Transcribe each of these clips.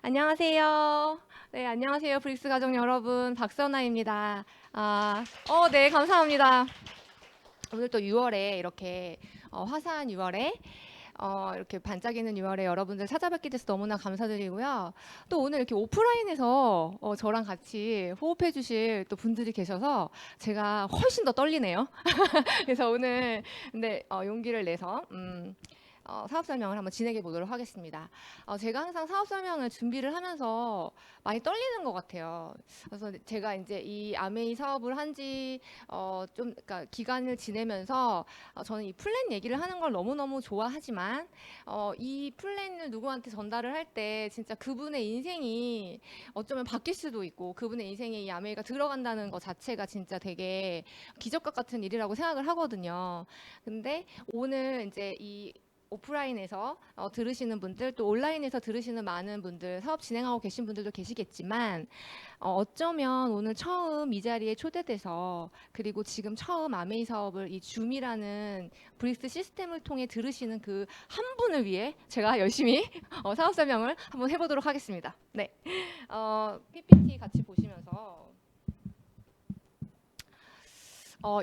안녕하세요. 네, 안녕하세요. 브릭스 가족 여러분. 박선아입니다. 네, 감사합니다. 오늘 또 6월에 이렇게 화사한 6월에 이렇게 반짝이는 6월에 여러분들 찾아뵙게 돼서 너무나 감사드리고요. 또 오늘 이렇게 오프라인에서 저랑 같이 호흡해 주실 또 분들이 계셔서 제가 훨씬 더 떨리네요. 그래서 오늘 근데 용기를 내서 사업 설명을 한번 진행해 보도록 하겠습니다. 제가 항상 사업 설명을 준비를 하면서 많이 떨리는 것 같아요. 그래서 제가 이제 이 아메이 사업을 한지 좀 그러니까 기간을 지내면서 저는 이 플랜 얘기를 하는 걸 너무너무 좋아하지만 이 플랜을 누구한테 전달을 할 때 진짜 그분의 인생이 어쩌면 바뀔 수도 있고 그분의 인생에 이 아메이가 들어간다는 것 자체가 진짜 되게 기적과 같은 일이라고 생각을 하거든요. 근데 오늘 이제 이 오프라인에서 들으시는 분들 또 온라인에서 들으시는 많은 분들 사업 진행하고 계신 분들도 계시겠지만 어쩌면 오늘 처음 이 자리에 초대돼서 그리고 지금 처음 아메이 사업을 이 줌이라는 브릭스 시스템을 통해 들으시는 그 한 분을 위해 제가 열심히 사업 설명을 한번 해보도록 하겠습니다. 네, PPT 같이 보시면서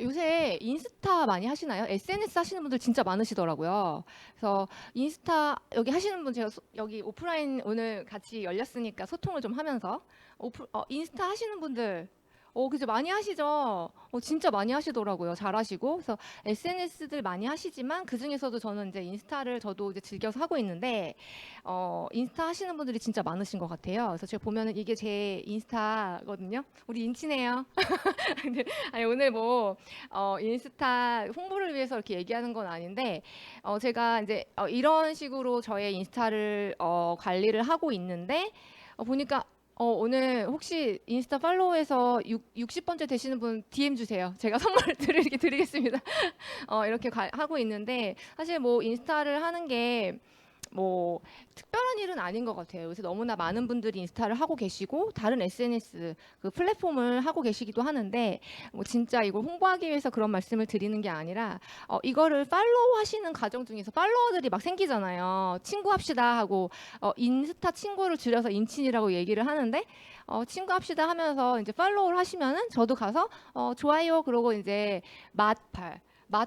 요새 인스타 많이 하시나요? SNS 하시는 분들 진짜 많으시더라고요. 그래서 인스타 여기 하시는 분 제가 여기 오프라인 오늘 같이 열렸으니까 소통을 좀 하면서 인스타 하시는 분들 그죠 많이 하시죠? 진짜 많이 하시더라고요. 잘하시고 그래서 SNS들 많이 하시지만 그 중에서도 저는 이제 인스타를 저도 이제 즐겨서 하고 있는데 인스타 하시는 분들이 진짜 많으신 것 같아요. 그래서 제가 보면은 이게 제 인스타거든요. 우리 인치네요. 근데 아니 오늘 뭐 인스타 홍보를 위해서 이렇게 얘기하는 건 아닌데 제가 이제 이런 식으로 저의 인스타를 관리를 하고 있는데 보니까 오늘 혹시 인스타 팔로우해서 60번째 되시는 분 DM 주세요. 제가 선물 드리겠습니다. 이렇게 하고 있는데 사실 뭐 인스타를 하는 게 뭐 특별한 일은 아닌 것 같아요. 요새 너무나 많은 분들이 인스타를 하고 계시고 다른 SNS 그 플랫폼을 하고 계시기도 하는데 뭐 진짜 이걸 홍보하기 위해서 그런 말씀을 드리는 게 아니라 이거를 팔로우 하시는 과정 중에서 팔로워들이 막 생기잖아요. 친구합시다 하고 인스타 친구를 줄여서 인친이라고 얘기를 하는데 친구합시다 하면서 이제 팔로우를 하시면은 저도 가서 좋아요 그러고 이제 맛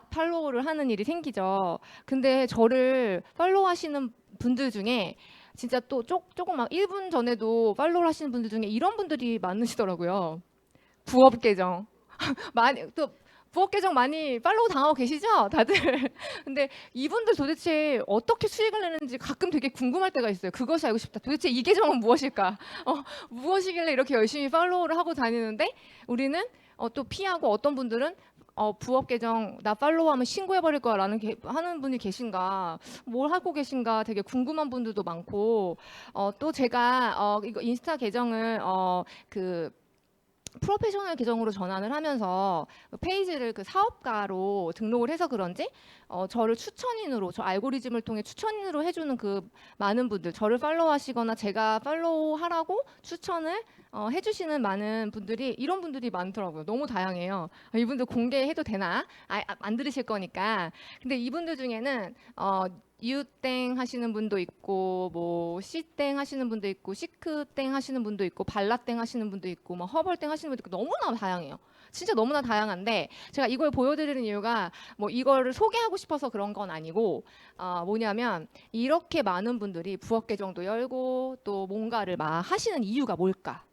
팔로우를 하는 일이 생기죠. 근데 저를 팔로우 하시는 분들 중에 진짜 또 조금 막 1분 전에도 팔로우를 하시는 분들 중에 이런 분들이 많으시더라고요. 부업 계정. 많이 또 부업 계정 많이 팔로우 당하고 계시죠? 다들. 근데 이분들 도대체 어떻게 수익을 내는지 가끔 되게 궁금할 때가 있어요. 그것이 알고 싶다. 도대체 이 계정은 무엇일까? 무엇이길래 이렇게 열심히 팔로우를 하고 다니는데 우리는 또 피하고 어떤 분들은 부업 계정 나 팔로우하면 신고해버릴 거야라는 하는 분이 계신가 뭘 하고 계신가 되게 궁금한 분들도 많고 또 제가 이거 인스타 계정을 그 프로페셔널 계정으로 전환을 하면서 페이지를 그 사업가로 등록을 해서 그런지 저를 추천인으로 저 알고리즘을 통해 추천인으로 해주는 그 많은 분들 저를 팔로우하시거나 제가 팔로우하라고 추천을 해주시는 많은 분들이 이런 분들이 많더라고요. 너무 다양해요. 이분들 공개해도 되나? 안 들으실 거니까. 근데 이분들 중에는 유땡 하시는 분도 있고 뭐 씨땡 하시는 분도 있고 시크땡 하시는 분도 있고 발라땡 하시는 분도 있고 뭐 허벌땡 하시는 분도 있고 너무나 다양해요. 진짜 너무나 다양한데 제가 이걸 보여드리는 이유가 뭐 이거를 소개하고 싶어서 그런 건 아니고 뭐냐면 이렇게 많은 분들이 부업 계정도 열고 또 뭔가를 막 하시는 이유가 뭘까?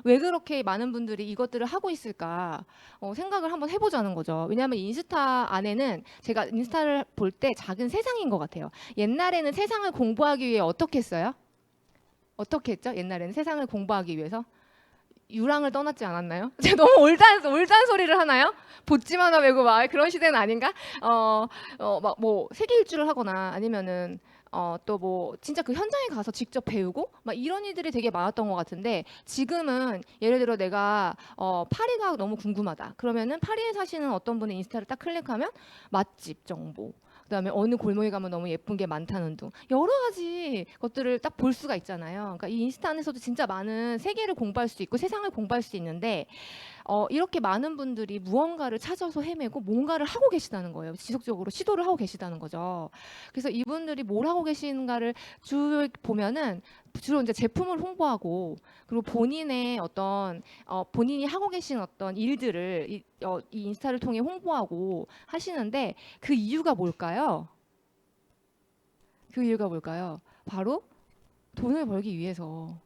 왜 그렇게 많은 분들이 이것들을 하고 있을까 생각을 한번 해보자는 거죠. 왜냐하면 인스타 안에는 제가 인스타를 볼 때 작은 세상인 것 같아요. 옛날에는 세상을 공부하기 위해 어떻게 했어요? 어떻게 했죠? 옛날에는 세상을 공부하기 위해서 유랑을 떠났지 않았나요? 제가 너무 올드한 소리를 하나요? 보찜 하나 메고 막 그런 시대는 아닌가? 막 뭐 세계 일주를 하거나 아니면은 또 뭐 진짜 그 현장에 가서 직접 배우고 막 이런 일들이 되게 많았던 것 같은데 지금은 예를 들어 내가 파리가 너무 궁금하다. 그러면은 파리에 사시는 어떤 분의 인스타를 딱 클릭하면 맛집 정보. 그다음에 어느 골목에 가면 너무 예쁜 게 많다는 등 여러 가지 것들을 딱 볼 수가 있잖아요. 그러니까 이 인스타 안에서도 진짜 많은 세계를 공부할 수 있고 세상을 공부할 수 있는데 이렇게 많은 분들이 무언가를 찾아서 헤매고 뭔가를 하고 계시다는 거예요. 지속적으로 시도를 하고 계시다는 거죠. 그래서 이분들이 뭘 하고 계신가를 쭉 보면은 주로 이제 제품을 홍보하고 그리고 본인의 어떤 본인이 하고 계신 어떤 일들을 이 인스타를 통해 홍보하고 하시는데 그 이유가 뭘까요? 그 이유가 뭘까요? 바로 돈을 벌기 위해서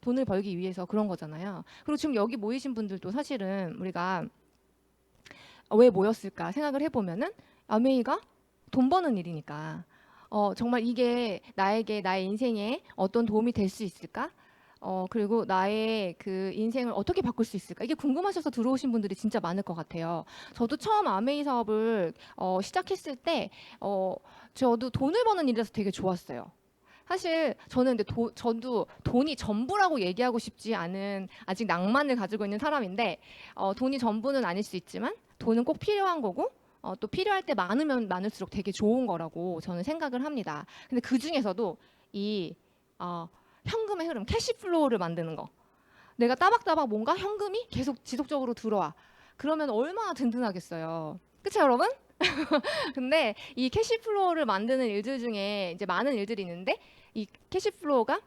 돈을 벌기 위해서 그런 거잖아요. 그리고 지금 여기 모이신 분들도 사실은 우리가 왜 모였을까 생각을 해보면은 아메이가 돈 버는 일이니까 정말 이게 나에게 나의 인생에 어떤 도움이 될 수 있을까? 그리고 나의 그 인생을 어떻게 바꿀 수 있을까? 이게 궁금하셔서 들어오신 분들이 진짜 많을 것 같아요. 저도 처음 아메이 사업을 시작했을 때 저도 돈을 버는 일이라서 되게 좋았어요. 사실 저는 근데 저도 돈이 전부라고 얘기하고 싶지 않은 아직 낭만을 가지고 있는 사람인데 돈이 전부는 아닐 수 있지만 돈은 꼭 필요한 거고 또 필요할 때 많으면 많을수록 되게 좋은 거라고 저는 생각을 합니다. 근데 그 중에서도 이 현금의 흐름, 캐시플로우를 만드는 거. 내가 따박따박 뭔가 현금이 계속 지속적으로 들어와. 그러면 얼마나 든든하겠어요. 그쵸, 여러분? 근데 이 캐시플로우를 만드는 일들 중에 이제 많은 일들이 있는데 이 캐시플로우가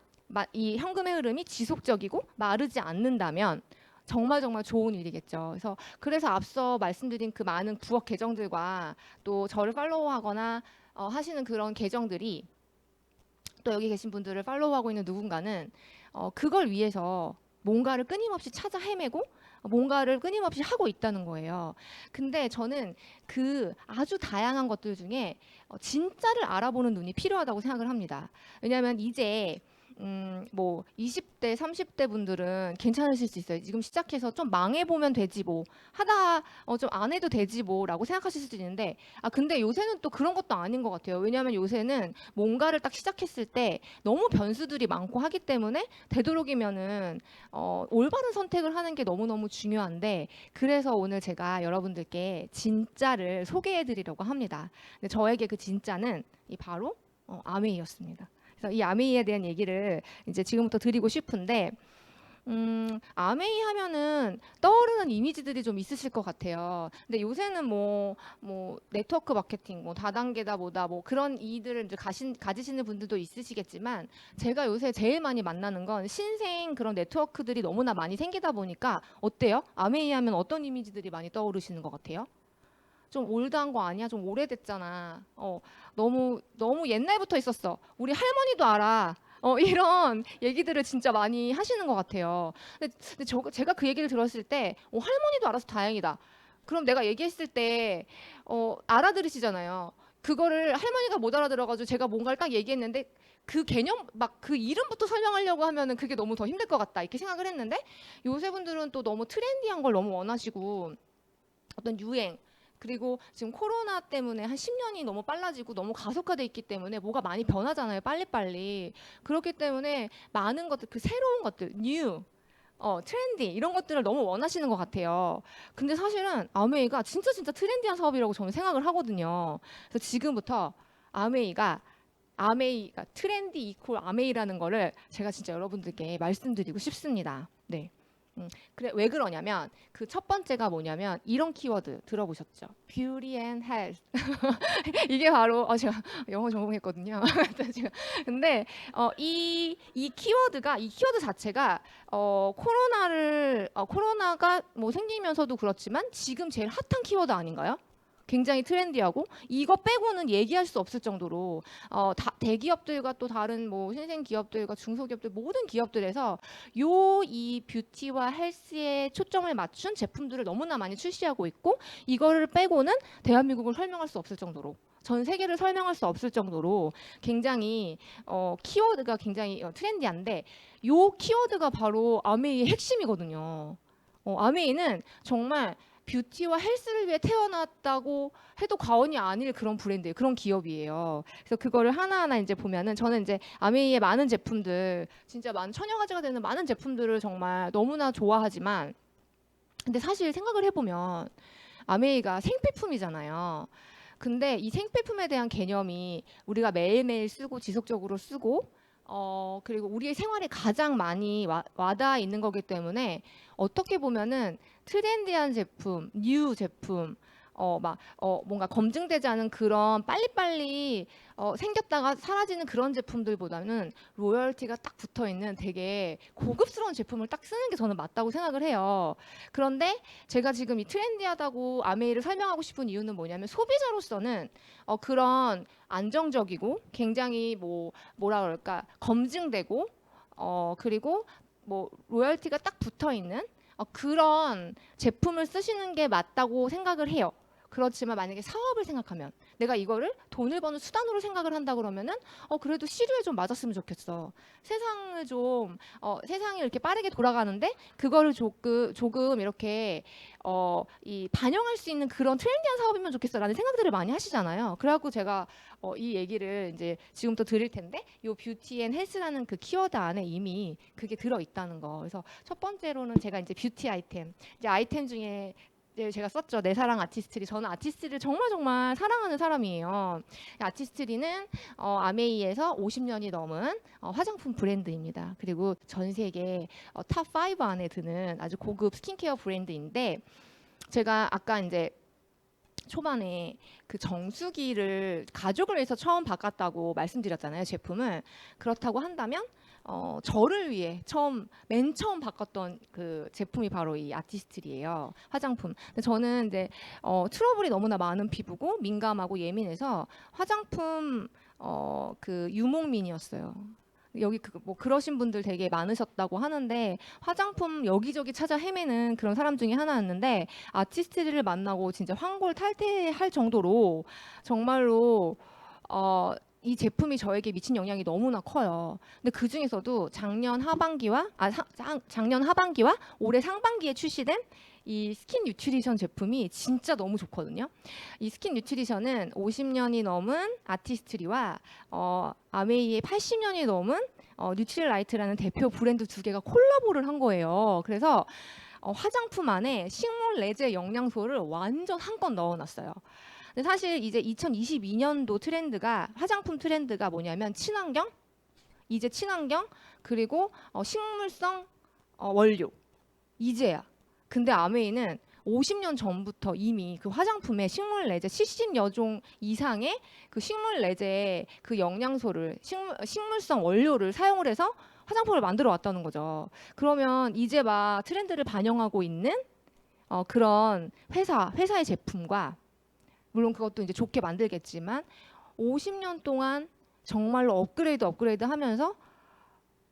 이 현금의 흐름이 지속적이고 마르지 않는다면 정말 정말 좋은 일이겠죠. 그래서 앞서 말씀드린 그 많은 부업 계정들과 또 저를 팔로우하거나 하시는 그런 계정들이 또 여기 계신 분들을 팔로우하고 있는 누군가는 그걸 위해서 뭔가를 끊임없이 찾아 헤매고 뭔가를 끊임없이 하고 있다는 거예요. 근데 저는 그 아주 다양한 것들 중에 진짜를 알아보는 눈이 필요하다고 생각을 합니다. 왜냐하면 이제 뭐 20대, 30대 분들은 괜찮으실 수 있어요. 지금 시작해서 좀 망해보면 되지 뭐 하다 좀 안 해도 되지 뭐라고 생각하실 수도 있는데 근데 요새는 또 그런 것도 아닌 것 같아요. 왜냐하면 요새는 뭔가를 딱 시작했을 때 너무 변수들이 많고 하기 때문에 되도록이면은 올바른 선택을 하는 게 너무너무 중요한데 그래서 오늘 제가 여러분들께 진짜를 소개해 드리려고 합니다. 근데 저에게 그 진짜는 바로 아메이였습니다. 그래서 이 아메이에 대한 얘기를 이제 지금부터 드리고 싶은데 아메이 하면은 떠오르는 이미지들이 좀 있으실 것 같아요. 근데 요새는 뭐 네트워크 마케팅, 뭐 다단계다 뭐다 뭐 그런 이들을 이제 가지시는 분들도 있으시겠지만 제가 요새 제일 많이 만나는 건 신생 그런 네트워크들이 너무나 많이 생기다 보니까 어때요? 아메이 하면 어떤 이미지들이 많이 떠오르시는 것 같아요? 좀 올드한 거 아니야? 좀 오래됐잖아. 너무 옛날부터 있었어. 우리 할머니도 알아. 이런 얘기들을 진짜 많이 하시는 것 같아요. 근데 제가 그 얘기를 들었을 때 할머니도 알아서 다행이다. 그럼 내가 얘기했을 때 알아들으시잖아요. 그거를 할머니가 못 알아들어가지고 제가 뭔가를 딱 얘기했는데 그 개념 막 그 이름부터 설명하려고 하면은 그게 너무 더 힘들 것 같다 이렇게 생각을 했는데 요새 분들은 또 너무 트렌디한 걸 너무 원하시고 어떤 유행 그리고 지금 코로나 때문에 한 10년이 너무 빨라지고 너무 가속화돼 있기 때문에 뭐가 많이 변하잖아요. 빨리빨리. 그렇기 때문에 많은 것들, 그 새로운 것들, 뉴, 트렌디 이런 것들을 너무 원하시는 것 같아요. 근데 사실은 아메이가 진짜 트렌디한 사업이라고 저는 생각을 하거든요. 그래서 지금부터 아메이가 트렌디 이퀄 아메이라는 거를 제가 진짜 여러분들께 말씀드리고 싶습니다. 네. 그래 왜 그러냐면 그 첫 번째가 뭐냐면 이런 키워드 들어보셨죠? Beauty and Health. 이게 바로 제가 영어 전공했거든요. 근데 이 키워드 자체가 코로나가 뭐 생기면서도 그렇지만 지금 제일 핫한 키워드 아닌가요? 굉장히 트렌디하고 이거 빼고는 얘기할 수 없을 정도로 대기업들과 또 다른 뭐 신생 기업들과 중소기업들 모든 기업들에서 이 뷰티와 헬스에 초점을 맞춘 제품들을 너무나 많이 출시하고 있고 이거를 빼고는 대한민국을 설명할 수 없을 정도로 전 세계를 설명할 수 없을 정도로 굉장히 키워드가 굉장히 트렌디한데 요 키워드가 바로 아메이의 핵심이거든요. 아메이는 정말 뷰티와 헬스를 위해 태어났다고 해도 과언이 아닐 그런 브랜드, 그런 기업이에요. 그래서 그거를 하나하나 이제 보면은 저는 이제 아메이의 많은 제품들, 진짜 천여 가지가 되는 많은 제품들을 정말 너무나 좋아하지만, 근데 사실 생각을 해보면 아메이가 생필품이잖아요. 근데 이 생필품에 대한 개념이 우리가 매일매일 쓰고 지속적으로 쓰고 그리고 우리의 생활에 가장 많이 와닿아 있는 거기 때문에 어떻게 보면은 트렌디한 제품, 뉴 제품, 뭔가 검증되지 않은 그런 빨리빨리 생겼다가 사라지는 그런 제품들보다는 로열티가 딱 붙어 있는 되게 고급스러운 제품을 딱 쓰는 게 저는 맞다고 생각을 해요. 그런데 제가 지금 이 트렌디하다고 아메이를 설명하고 싶은 이유는 뭐냐면 소비자로서는 그런 안정적이고 굉장히 뭐라 그럴까 검증되고 그리고 뭐 로열티가 딱 붙어 있는 그런 제품을 쓰시는 게 맞다고 생각을 해요. 그렇지만 만약에 사업을 생각하면 내가 이거를 돈을 버는 수단으로 생각을 한다 그러면은 그래도 시류에 좀 맞았으면 좋겠어. 세상을 좀 세상이 이렇게 빠르게 돌아가는데 그거를 조금 이렇게 이 반영할 수 있는 그런 트렌디한 사업이면 좋겠어라는 생각들을 많이 하시잖아요. 그래갖고 제가 이 얘기를 이제 지금부터 드릴 텐데 요 뷰티 앤 헬스라는 그 키워드 안에 이미 그게 들어 있다는 거. 그래서 첫 번째로는 제가 이제 뷰티 아이템, 이제 아이템 중에 이제 제가 썼죠. 내 사랑 아티스트리. 저는 아티스트리를 정말 사랑하는 사람이에요. 아티스트리는 아메이에서 50년이 넘은 화장품 브랜드입니다. 그리고 전 세계 탑 5 안에 드는 아주 고급 스킨케어 브랜드인데 제가 아까 이제 초반에 그 정수기를 가족을 위해서 처음 바꿨다고 말씀드렸잖아요. 제품을. 그렇다고 한다면 저를 위해 맨 처음 바꿨던 그 제품이 바로 이 아티스트리예요. 화장품. 근데 저는 이제 트러블이 너무나 많은 피부고 민감하고 예민해서 화장품 그 유목민이었어요. 여기 뭐 그러신 분들 되게 많으셨다고 하는데 화장품 여기저기 찾아 헤매는 그런 사람 중에 하나였는데 아티스트리를 만나고 진짜 환골탈태할 정도로 정말로 이 제품이 저에게 미친 영향이 너무나 커요. 근데 그 중에서도 작년 하반기와 올해 상반기에 출시된 이 스킨 뉴트리션 제품이 진짜 너무 좋거든요. 이 스킨 뉴트리션은 50년이 넘은 아티스트리와 아메이의 80년이 넘은 뉴트릴라이트라는 대표 브랜드 두 개가 콜라보를 한 거예요. 그래서 화장품 안에 식물 내재 영양소를 완전 한껏 넣어놨어요. 근데 사실 이제 2022년도 트렌드가 화장품 트렌드가 뭐냐면 친환경, 이제 친환경 그리고 식물성 원료 이제야. 근데 아메이는 50년 전부터 이미 그 화장품에 식물 내재 70여 종 이상의 그 식물 내재 그 영양소를 식물성 원료를 사용을 해서 화장품을 만들어 왔다는 거죠. 그러면 이제 막 트렌드를 반영하고 있는 그런 회사의 제품과 물론 그것도 이제 좋게 만들겠지만 50년 동안 정말로 업그레이드 하면서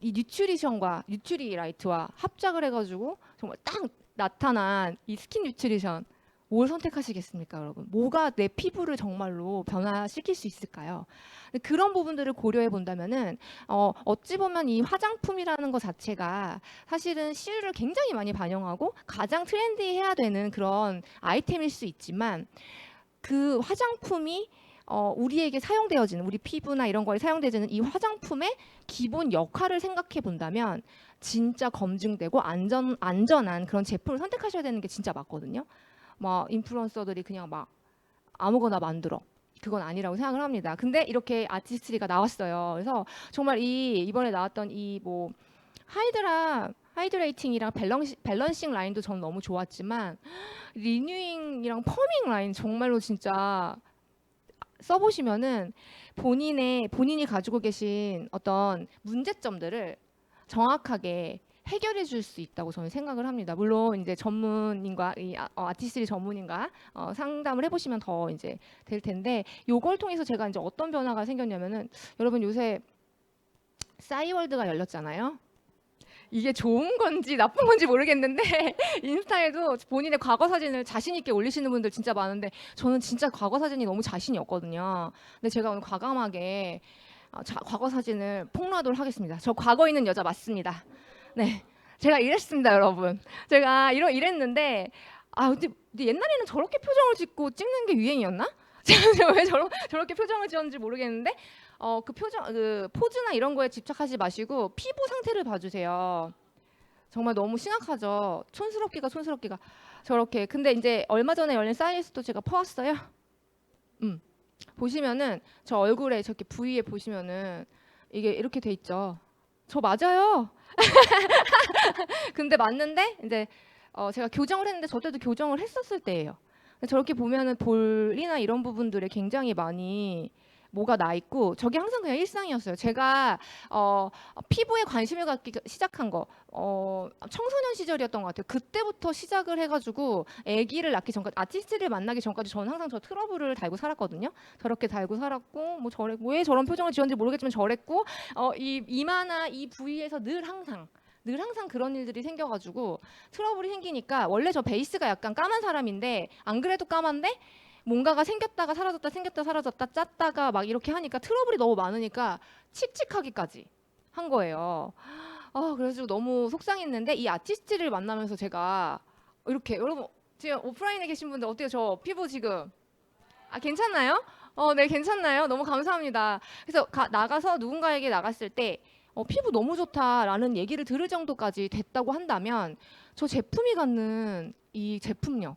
이 뉴트리션과 뉴트리라이트와 합작을 해가지고 정말 딱 나타난 이 스킨 뉴트리션 뭘 선택하시겠습니까, 여러분? 뭐가 내 피부를 정말로 변화시킬 수 있을까요? 그런 부분들을 고려해 본다면은 어찌 보면 이 화장품이라는 것 자체가 사실은 시류를 굉장히 많이 반영하고 가장 트렌디해야 되는 그런 아이템일 수 있지만 그 화장품이 우리에게 사용되어지는 우리 피부나 이런 거에 사용되어지는 이 화장품의 기본 역할을 생각해 본다면 진짜 검증되고 안전한 그런 제품을 선택하셔야 되는 게 진짜 맞거든요. 막 인플루언서들이 그냥 막 아무거나 만들어. 그건 아니라고 생각을 합니다. 근데 이렇게 아티스트리가 나왔어요. 그래서 정말 이번에 나왔던 이 뭐 하이드레이팅이랑 밸런싱 라인도 저는 너무 좋았지만 리뉴잉이랑 펌밍 라인 정말로 진짜 써보시면은 본인이 가지고 계신 어떤 문제점들을 정확하게 해결해 줄 수 있다고 저는 생각을 합니다. 물론 이제 전문인과 아티스트리 전문인과 상담을 해보시면 더 이제 될 텐데 요걸 통해서 제가 이제 어떤 변화가 생겼냐면은 여러분 요새 싸이월드가 열렸잖아요. 이게 좋은 건지 나쁜 건지 모르겠는데 인스타에도 본인의 과거 사진을 자신 있게 올리시는 분들 진짜 많은데 저는 진짜 과거 사진이 너무 자신이 없거든요. 근데 제가 오늘 과감하게 과거 사진을 폭로하도록 하겠습니다. 저 과거 있는 여자 맞습니다. 네, 제가 이랬습니다, 여러분. 제가 이랬는데 근데 옛날에는 저렇게 표정을 짓고 찍는 게 유행이었나? 제가 왜 저렇게 표정을 지었는지 모르겠는데 그 포즈나 이런 거에 집착하지 마시고 피부 상태를 봐주세요. 정말 너무 심각하죠. 촌스럽기가 저렇게. 근데 이제 얼마 전에 열린 사이에스도 제가 퍼왔어요. 보시면은 저 얼굴에 저렇게 부위에 보시면은 이게 이렇게 돼 있죠. 저 맞아요. 근데 맞는데 이제 제가 교정을 했는데 저 때도 교정을 했었을 때예요. 저렇게 보면은 볼이나 이런 부분들에 굉장히 많이 뭐가 나 있고 저게 항상 그냥 일상이었어요. 제가 피부에 관심을 갖기 시작한 거 청소년 시절이었던 것 같아요. 그때부터 시작을 해가지고 아기를 낳기 전까지 아티스트를 만나기 전까지 저는 항상 저 트러블을 달고 살았거든요. 저렇게 달고 살았고 뭐 저래 왜 저런 표정을 지었는지 모르겠지만 저랬고 이 이마나 이 부위에서 늘 항상 그런 일들이 생겨가지고 트러블이 생기니까 원래 저 베이스가 약간 까만 사람인데 안 그래도 까만데 뭔가가 생겼다가 사라졌다 생겼다 사라졌다 짰다가 막 이렇게 하니까 트러블이 너무 많으니까 칙칙하기까지 한 거예요. 그래서 너무 속상했는데 이 아티스트를 만나면서 제가 이렇게 여러분 지금 오프라인에 계신 분들 어때요? 저 피부 지금 괜찮나요? 네 괜찮나요? 너무 감사합니다. 그래서 나가서 누군가에게 나갔을 때 피부 너무 좋다라는 얘기를 들을 정도까지 됐다고 한다면 저 제품이 갖는 이 제품력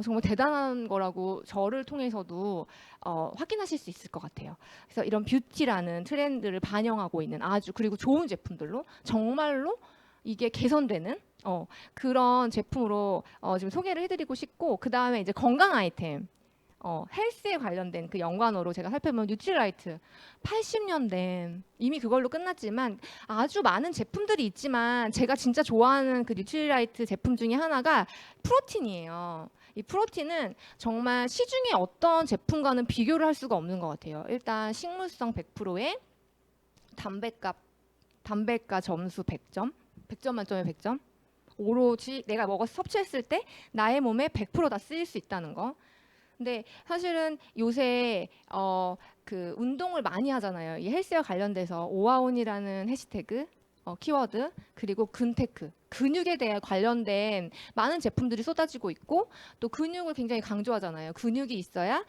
정말 대단한 거라고 저를 통해서도 확인하실 수 있을 것 같아요. 그래서 이런 뷰티라는 트렌드를 반영하고 있는 아주 그리고 좋은 제품들로 정말로 이게 개선되는 그런 제품으로 지금 소개를 해드리고 싶고 그 다음에 이제 건강 아이템 헬스에 관련된 그 연관어로 제가 살펴보면 뉴트리라이트 80년대 이미 그걸로 끝났지만 아주 많은 제품들이 있지만 제가 진짜 좋아하는 그 뉴트리라이트 제품 중에 하나가 프로틴이에요. 이 프로틴은 정말 시중에 어떤 제품과는 비교를 할 수가 없는 것 같아요. 일단 식물성 100%의 담백가 점수 100점, 100점 만점에 100점. 오로지 내가 먹어서 섭취했을 때 나의 몸에 100%다 쓰일 수 있다는 거. 근데 사실은 요새 그 운동을 많이 하잖아요. 이 헬스와 관련돼서 오아온이라는 해시태그 키워드 그리고 근테크 근육에 대해 관련된 많은 제품들이 쏟아지고 있고 또 근육을 굉장히 강조하잖아요. 근육이 있어야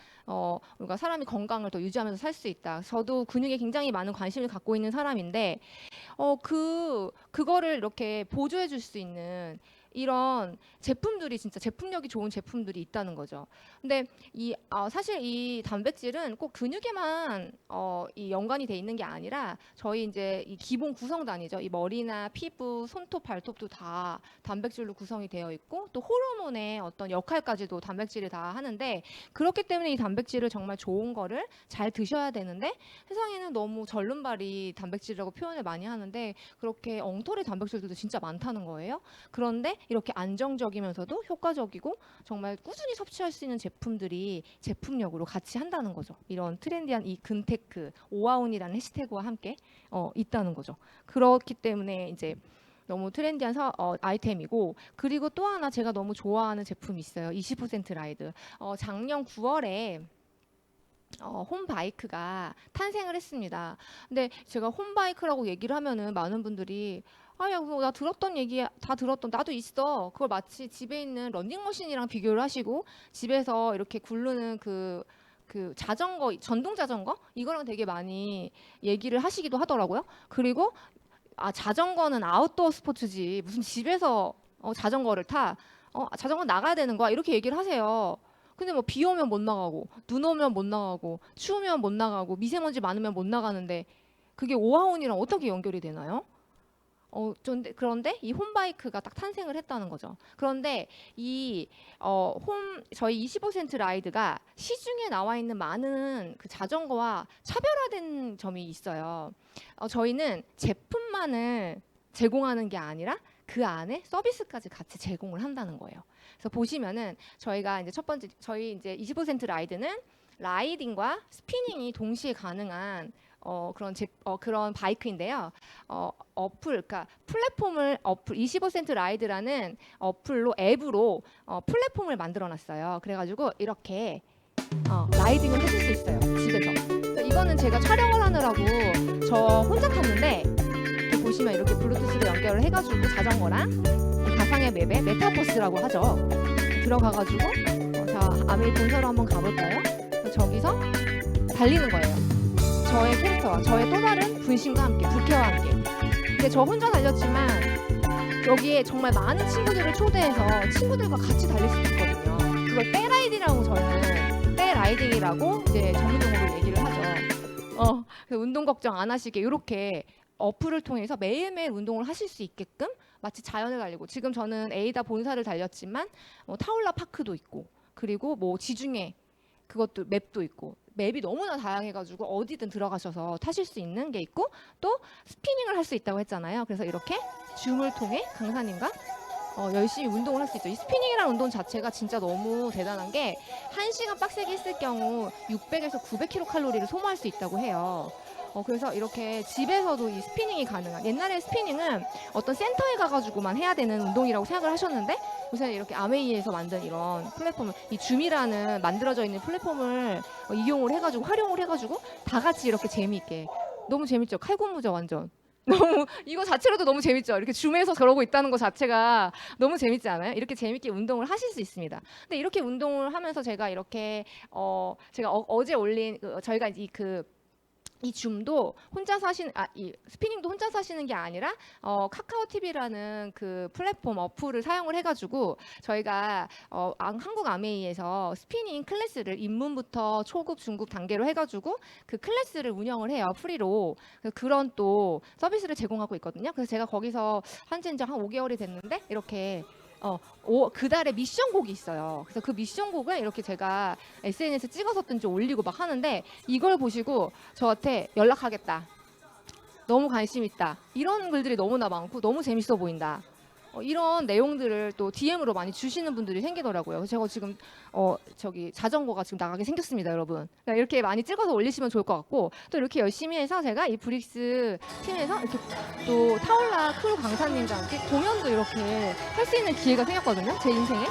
우리가 사람이 건강을 더 유지하면서 살 수 있다. 저도 근육에 굉장히 많은 관심을 갖고 있는 사람인데 그거를 이렇게 보조해 줄 수 있는 이런 제품들이 진짜 제품력이 좋은 제품들이 있다는 거죠. 근데 사실 이 단백질은 꼭 근육에만 이 연관이 돼 있는 게 아니라 저희 이제 이 기본 구성단이죠. 이 머리나 피부, 손톱, 발톱도 다 단백질로 구성이 되어 있고 또 호르몬의 어떤 역할까지도 단백질이 다 하는데 그렇기 때문에 이 단백질을 정말 좋은 거를 잘 드셔야 되는데 세상에는 너무 절름발이 단백질이라고 표현을 많이 하는데 그렇게 엉터리 단백질들도 진짜 많다는 거예요. 그런데 이렇게 안정적이면서도 효과적이고 정말 꾸준히 섭취할 수 있는 제품들이 제품력으로 같이 한다는 거죠. 이런 트렌디한 이 근테크, 오아온이라는 해시태그와 함께 있다는 거죠. 그렇기 때문에 이제 너무 트렌디한 아이템이고 그리고 또 하나 제가 너무 좋아하는 제품이 있어요. 20% 라이드. 작년 9월에 홈바이크가 탄생을 했습니다. 근데 제가 홈바이크라고 얘기를 하면은 많은 분들이 야, 그거 나 들었던 얘기 다 들었던 나도 있어. 그걸 마치 집에 있는 런닝머신이랑 비교를 하시고 집에서 이렇게 굴르는 그 자전거, 전동 자전거 이거랑 되게 많이 얘기를 하시기도 하더라고요. 그리고 자전거는 아웃도어 스포츠지 무슨 집에서 자전거를 타? 자전거 나가야 되는 거야 이렇게 얘기를 하세요. 근데 뭐 비 오면 못 나가고 눈 오면 못 나가고 추우면 못 나가고 미세먼지 많으면 못 나가는데 그게 오하온이랑 어떻게 연결이 되나요? 그런데 이 홈바이크가 딱 탄생을 했다는 거죠. 그런데 저희 25센트 라이드가 시중에 나와 있는 많은 그 자전거와 차별화된 점이 있어요. 저희는 제품만을 제공하는 게 아니라 그 안에 서비스까지 같이 제공을 한다는 거예요. 그래서 보시면은 저희가 이제 첫 번째 저희 이제 25센트 라이드는 라이딩과 스피닝이 동시에 가능한 그런 바이크인데요. 그러니까 플랫폼을 25센트 라이드라는 앱으로 플랫폼을 만들어놨어요. 그래가지고 이렇게 라이딩을 하실 수 있어요. 집에서. 이거는 제가 촬영을 하느라고 저 혼자 탔는데 이렇게 보시면 이렇게 블루투스로 연결을 해가지고 자전거랑 이 가상의 맵에 메타버스라고 하죠. 들어가가지고 자 아메이 본사로 한번 가볼까요? 저기서 달리는 거예요. 저의 캐릭터와 저의 또 다른 분신과 함께 부캐와 함께. 근데 저 혼자 달렸지만 여기에 정말 많은 친구들을 초대해서 친구들과 같이 달릴 수도 있거든요. 그걸 떼라이딩이라고 저희는 떼라이딩이라고 이제 전문용어로 얘기를 하죠. 그래서 운동 걱정 안 하시게 이렇게 어플을 통해서 매일매일 운동을 하실 수 있게끔 마치 자연을 달리고 지금 저는 에이다 본사를 달렸지만 타올라 파크도 있고 그리고 뭐 지중해 그것도 맵도 있고 맵이 너무나 다양해가지고 어디든 들어가셔서 타실 수 있는 게 있고 또 스피닝을 할 수 있다고 했잖아요. 그래서 이렇게 줌을 통해 강사님과 열심히 운동을 할 수 있죠. 이 스피닝이라는 운동 자체가 진짜 너무 대단한 게 1시간 빡세게 했을 경우 600에서 900kcal 소모할 수 있다고 해요. 그래서 이렇게 집에서도 이 스피닝이 가능한, 옛날에 스피닝은 어떤 센터에 가가지고만 해야 되는 운동이라고 생각을 하셨는데 요새는 이렇게 아메이에서 만든 이런 플랫폼을, 이 줌이라는 만들어져 있는 플랫폼을 이용을 해가지고 활용을 해가지고 다 같이 이렇게 재미있게, 너무 재밌죠. 칼군무죠 완전. 너무 이거 자체로도 너무 재밌죠. 이렇게 줌에서 그러고 있다는 것 자체가 너무 재밌지 않아요? 이렇게 재밌게 운동을 하실 수 있습니다. 근데 이렇게 운동을 하면서 제가 이렇게 제가 어제 올린 저희가 이 줌도 혼자서 이 스피닝도 혼자서 하시는 게 아니라 카카오 TV라는 그 플랫폼 어플을 사용을 해가지고 저희가 한국 아메이에서 스피닝 클래스를 입문부터 초급, 중급 단계로 해가지고 그 클래스를 운영을 해요. 프리로. 그런 또 서비스를 제공하고 있거든요. 그래서 제가 거기서 한지 이제 한 5개월이 됐는데 이렇게 그 달에 미션곡이 있어요. 그래서 그 미션곡을 이렇게 제가 SNS 찍어서든지 올리고 막 하는데 이걸 보시고 저한테 연락하겠다. 너무 관심 있다. 이런 글들이 너무나 많고 너무 재밌어 보인다. 이런 내용들을 또 DM으로 많이 주시는 분들이 생기더라고요. 그래서 제가 지금 저기 자전거가 지금 나가게 생겼습니다, 여러분. 그러니까 이렇게 많이 찍어서 올리시면 좋을 것 같고 또 이렇게 열심히 해서 제가 이 브릭스 팀에서 이렇게 또 타올라 크루 강사님과 함께 공연도 이렇게 할 수 있는 기회가 생겼거든요, 제 인생에.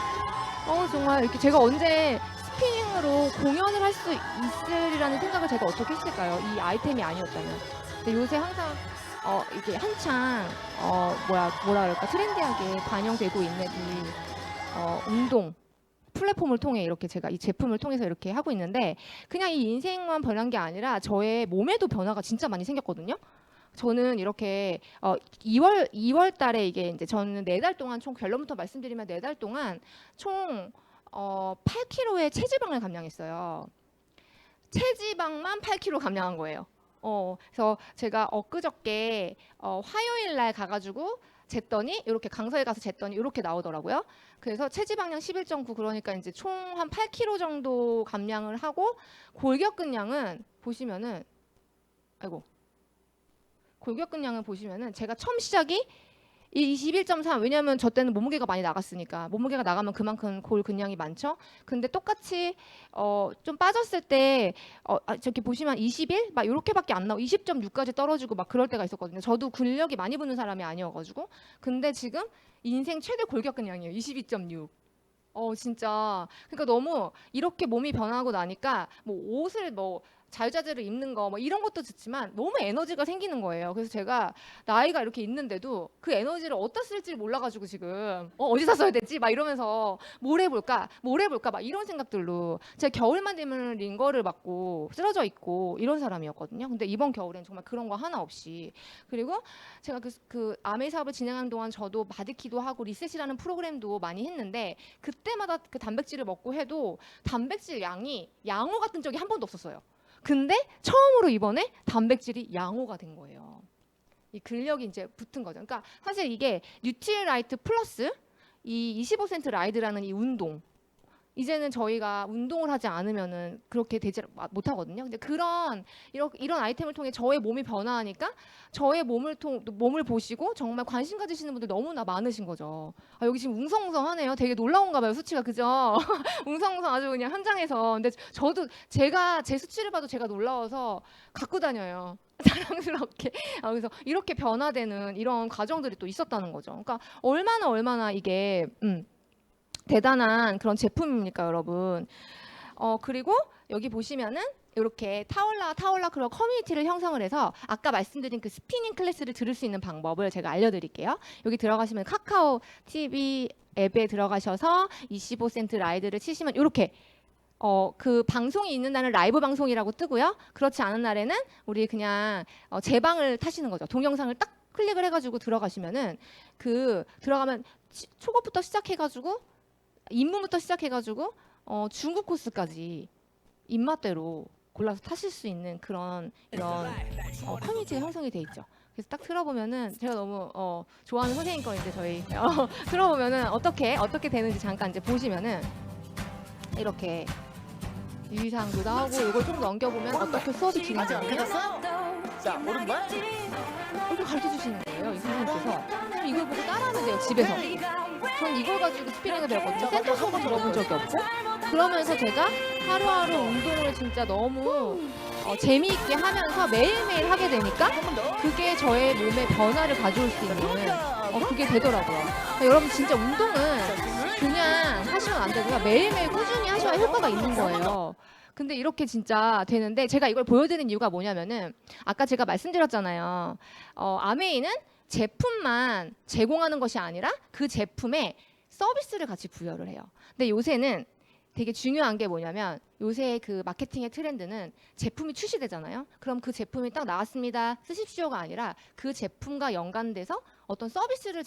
정말 이렇게 제가 언제 스피닝으로 공연을 할 수 있으리라는 생각을 제가 어떻게 했을까요? 이 아이템이 아니었다면. 근데 요새 항상 이게 한창 뭐라 그럴까 트렌디하게 반영되고 있는 이 운동 플랫폼을 통해 이렇게 제가 이 제품을 통해서 이렇게 하고 있는데 그냥 이 인생만 변한 게 아니라 저의 몸에도 변화가 진짜 많이 생겼거든요. 저는 이렇게 2월 달에 이게 이제 저는 4달 동안 총 결론부터 말씀드리면 4달 동안 총 8kg의 체지방을 감량했어요. 체지방만 8kg 감량한 거예요. 그래서 제가 엊그저께 화요일 날 가가지고 쟀더니 이렇게 강서에 가서 쟀더니 이렇게 나오더라고요. 그래서 체지방량 11.9 그러니까 이제 총 한 8kg 정도 감량을 하고 골격근량은 보시면은 골격근량을 보시면은 제가 처음 시작이 21.3 왜냐하면 저 때는 몸무게가 많이 나갔으니까 몸무게가 나가면 그만큼 골근량이 많죠. 근데 똑같이 좀 빠졌을 때 저기 보시면 21 막 이렇게밖에 안 나오고 20.6까지 떨어지고 막 그럴 때가 있었거든요. 저도 근력이 많이 붙는 사람이 아니어가지고 근데 지금 인생 최대 골격근량이에요. 22.6. 진짜 그러니까 너무 이렇게 몸이 변하고 나니까 뭐 옷을 뭐 자유자재를 입는 거 뭐 이런 것도 좋지만 너무 에너지가 생기는 거예요. 그래서 제가 나이가 이렇게 있는데도 그 에너지를 어디다 쓸지 몰라가지고 지금 어디다 써야 되지? 막 이러면서 뭘 해볼까 막 이런 생각들로 제가 겨울만 되면 링거를 맞고 쓰러져 있고 이런 사람이었거든요. 근데 이번 겨울엔 정말 그런 거 하나 없이 그리고 제가 그 아메이 사업을 진행하는 동안 저도 바디키도 하고 리셋이라는 프로그램도 많이 했는데 그때마다 그 단백질을 먹고 해도 단백질 양이 양호 같은 적이 한 번도 없었어요. 근데 처음으로 이번에 단백질이 양호가 된 거예요. 이 근력이 이제 붙은 거죠. 그러니까 사실 이게 뉴트리라이트 플러스 이 25% 라이드라는 이 운동 이제는 저희가 운동을 하지 않으면은 그렇게 되지 못하거든요. 근데 이런 아이템을 통해 저의 몸이 변화하니까 저의 몸을 보시고 정말 관심 가지시는 분들 너무나 많으신 거죠. 여기 지금 웅성웅성하네요. 되게 놀라운가 봐요, 수치가. 그죠? 웅성웅성 아주 그냥 현장에서. 근데 저도 제가 제 수치를 봐도 제가 놀라워서 갖고 다녀요. 자랑스럽게. 그래서 이렇게 변화되는 이런 과정들이 또 있었다는 거죠. 그러니까 얼마나 이게 대단한 그런 제품입니까, 여러분. 그리고 여기 보시면은 이렇게 타올라 그런 커뮤니티를 형성을 해서 아까 말씀드린 그 스피닝 클래스를 들을 수 있는 방법을 제가 알려드릴게요. 여기 들어가시면 카카오 TV 앱에 들어가셔서 25센트 라이드를 치시면 이렇게 그 방송이 있는 날은 라이브 방송이라고 뜨고요. 그렇지 않은 날에는 우리 그냥 제 방을 타시는 거죠. 동영상을 딱 클릭을 해가지고 들어가시면은 들어가면 초급부터 시작해가지고 입문부터 시작해가지고 중급 코스까지 입맛대로 골라서 타실 수 있는 이런 커뮤니티가 형성이 돼 있죠. 그래서 딱 들어보면은 제가 너무 좋아하는 선생님 거인데 저희 들어보면은 어떻게 되는지 잠깐 이제 보시면은 이렇게 유의사항도 나오고 이걸 좀 넘겨보면 어떻게 수업이 진행되냐면 자, 오른발. 이렇게 가르쳐 주시는 거예요. 이 선생님께서. 그럼 이걸 보고 따라하면 돼요. 집에서. 전 이걸 가지고 스피닝을 배웠거든요. 센터 수업은 들어본 적이 없고. 그러면서 제가 하루하루 운동을 진짜 너무 재미있게 하면서 매일매일 하게 되니까 그게 저의 몸에 변화를 가져올 수 있는 그게 되더라고요. 그러니까 여러분 진짜 운동은 그냥 하시면 안 되고요. 매일매일 꾸준히 하셔야 효과가 있는 거예요. 근데 이렇게 진짜 되는데 제가 이걸 보여드리는 이유가 뭐냐면은 아까 제가 말씀드렸잖아요. 아메이는 제품만 제공하는 것이 아니라 그 제품에 서비스를 같이 부여를 해요. 근데 요새는 되게 중요한 게 뭐냐면 요새 그 마케팅의 트렌드는 제품이 출시되잖아요. 그럼 그 제품이 딱 나왔습니다. 쓰십시오가 아니라 그 제품과 연관돼서 어떤 서비스를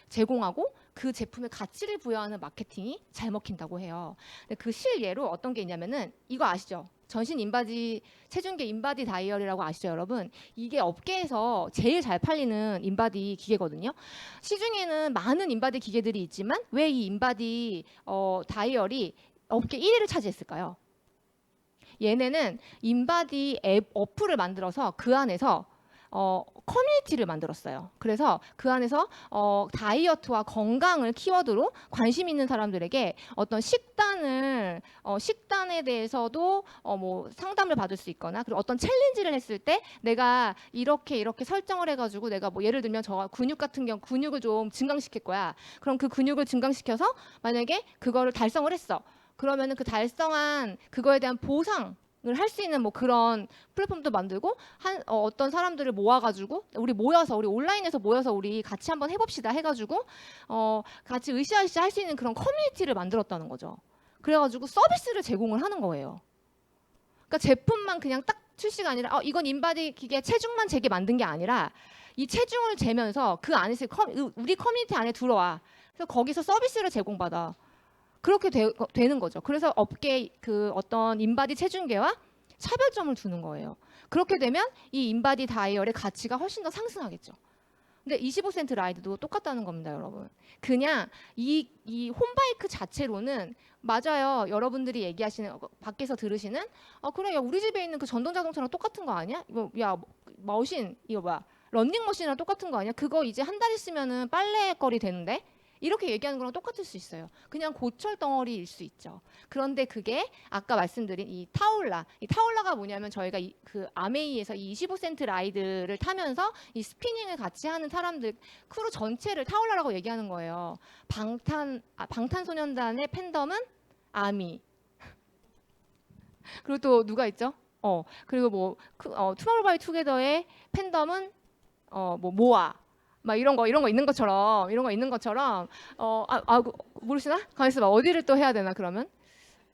제공하고 그 제품에 가치를 부여하는 마케팅이 잘 먹힌다고 해요. 근데 그 실예로 어떤 게 있냐면은 이거 아시죠? 전신 인바디 체중계 인바디 다이얼이라고 아시죠, 여러분? 이게 업계에서 제일 잘 팔리는 인바디 기계거든요. 시중에는 많은 인바디 기계들이 있지만 왜 이 인바디 다이얼이 업계 1위를 차지했을까요? 얘네는 인바디 앱 어플을 만들어서 그 안에서 커뮤니티를 만들었어요. 그래서 그 안에서 다이어트와 건강을 키워드로 관심 있는 사람들에게 어떤 식단에 대해서도 뭐 상담을 받을 수 있거나 그리고 어떤 챌린지를 했을 때 내가 이렇게 설정을 해가지고 내가 뭐 예를 들면 저 근육 같은 경우 근육을 좀 증강시킬 거야. 그럼 그 근육을 증강시켜서 만약에 그거를 달성을 했어. 그러면은 그 달성한 그거에 대한 보상을 할 수 있는 뭐 그런 플랫폼도 만들고 어떤 사람들을 모아가지고 우리 온라인에서 모여서 우리 같이 한번 해봅시다 해가지고 같이 으쌰으쌰 할 수 있는 그런 커뮤니티를 만들었다는 거죠. 그래가지고 서비스를 제공을 하는 거예요. 그러니까 제품만 그냥 딱 출시가 아니라 이건 인바디 기계 체중만 재게 만든 게 아니라 이 체중을 재면서 그 안에서 우리 커뮤니티 안에 들어와. 그래서 거기서 서비스를 제공받아. 그렇게 되는 거죠. 그래서 업계 그 어떤 인바디 체중계와 차별점을 두는 거예요. 그렇게 되면 이 인바디 다이얼의 가치가 훨씬 더 상승하겠죠. 근데 25센트 라이드도 똑같다는 겁니다, 여러분. 그냥 이 홈바이크 자체로는 맞아요. 여러분들이 얘기하시는 밖에서 들으시는 그래 야 우리 집에 있는 그 전동 자동차랑 똑같은 거 아니야? 이거 야 머신 이거 뭐야? 런닝머신이랑 똑같은 거 아니야? 그거 이제 한 달 있으면은 빨래거리 되는데? 이렇게 얘기하는 거랑 똑같을 수 있어요. 그냥 고철 덩어리일 수 있죠. 그런데 그게 아까 말씀드린 이 타올라가 뭐냐면 저희가 그 아메이에서 이 25센트 라이드를 타면서 이 스피닝을 같이 하는 사람들 크루 전체를 타올라라고 얘기하는 거예요. 방탄소년단의 팬덤은 아미. 그리고 또 누가 있죠? 그리고 뭐 투모로우바이투게더의 팬덤은 뭐 모아. 막 이런 거 있는 것처럼 모르시나? 가만 있어봐. 어디를 또 해야 되나 그러면?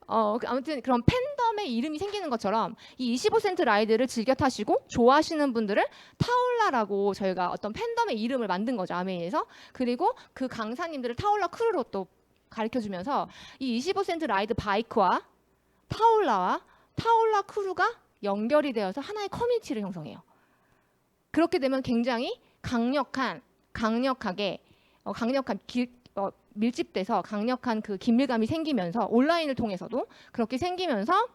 아무튼 그런 팬덤의 이름이 생기는 것처럼 이 25센트 라이드를 즐겨 타시고 좋아하시는 분들을 타올라라고 저희가 어떤 팬덤의 이름을 만든 거죠, 아메이에서. 그리고 그 강사님들을 타올라 크루로 또 가르쳐주면서 이 25센트 라이드 바이크와 타올라 크루가 연결이 되어서 하나의 커뮤니티를 형성해요. 그렇게 되면 굉장히 밀집돼서 강력한 그 긴밀감이 생기면서 온라인을 통해서도 그렇게 생기면서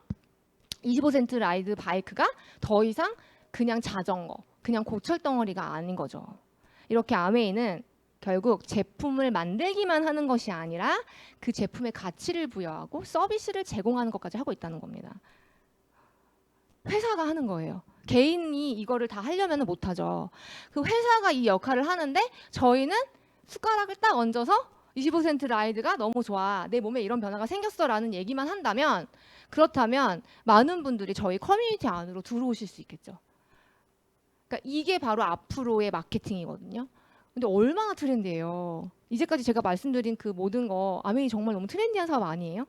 25센트 라이드 바이크가 더 이상 그냥 자전거, 그냥 고철 덩어리가 아닌 거죠. 이렇게 아메이는 결국 제품을 만들기만 하는 것이 아니라 그 제품에 가치를 부여하고 서비스를 제공하는 것까지 하고 있다는 겁니다. 회사가 하는 거예요. 개인이 이거를 다 하려면 못하죠. 그 회사가 이 역할을 하는데 저희는 숟가락을 딱 얹어서 25센트 라이드가 너무 좋아. 내 몸에 이런 변화가 생겼어 라는 얘기만 한다면 그렇다면 많은 분들이 저희 커뮤니티 안으로 들어오실 수 있겠죠. 그러니까 이게 바로 앞으로의 마케팅이거든요. 근데 얼마나 트렌디해요. 이제까지 제가 말씀드린 그 모든 거 아메이 정말 너무 트렌디한 사업 아니에요?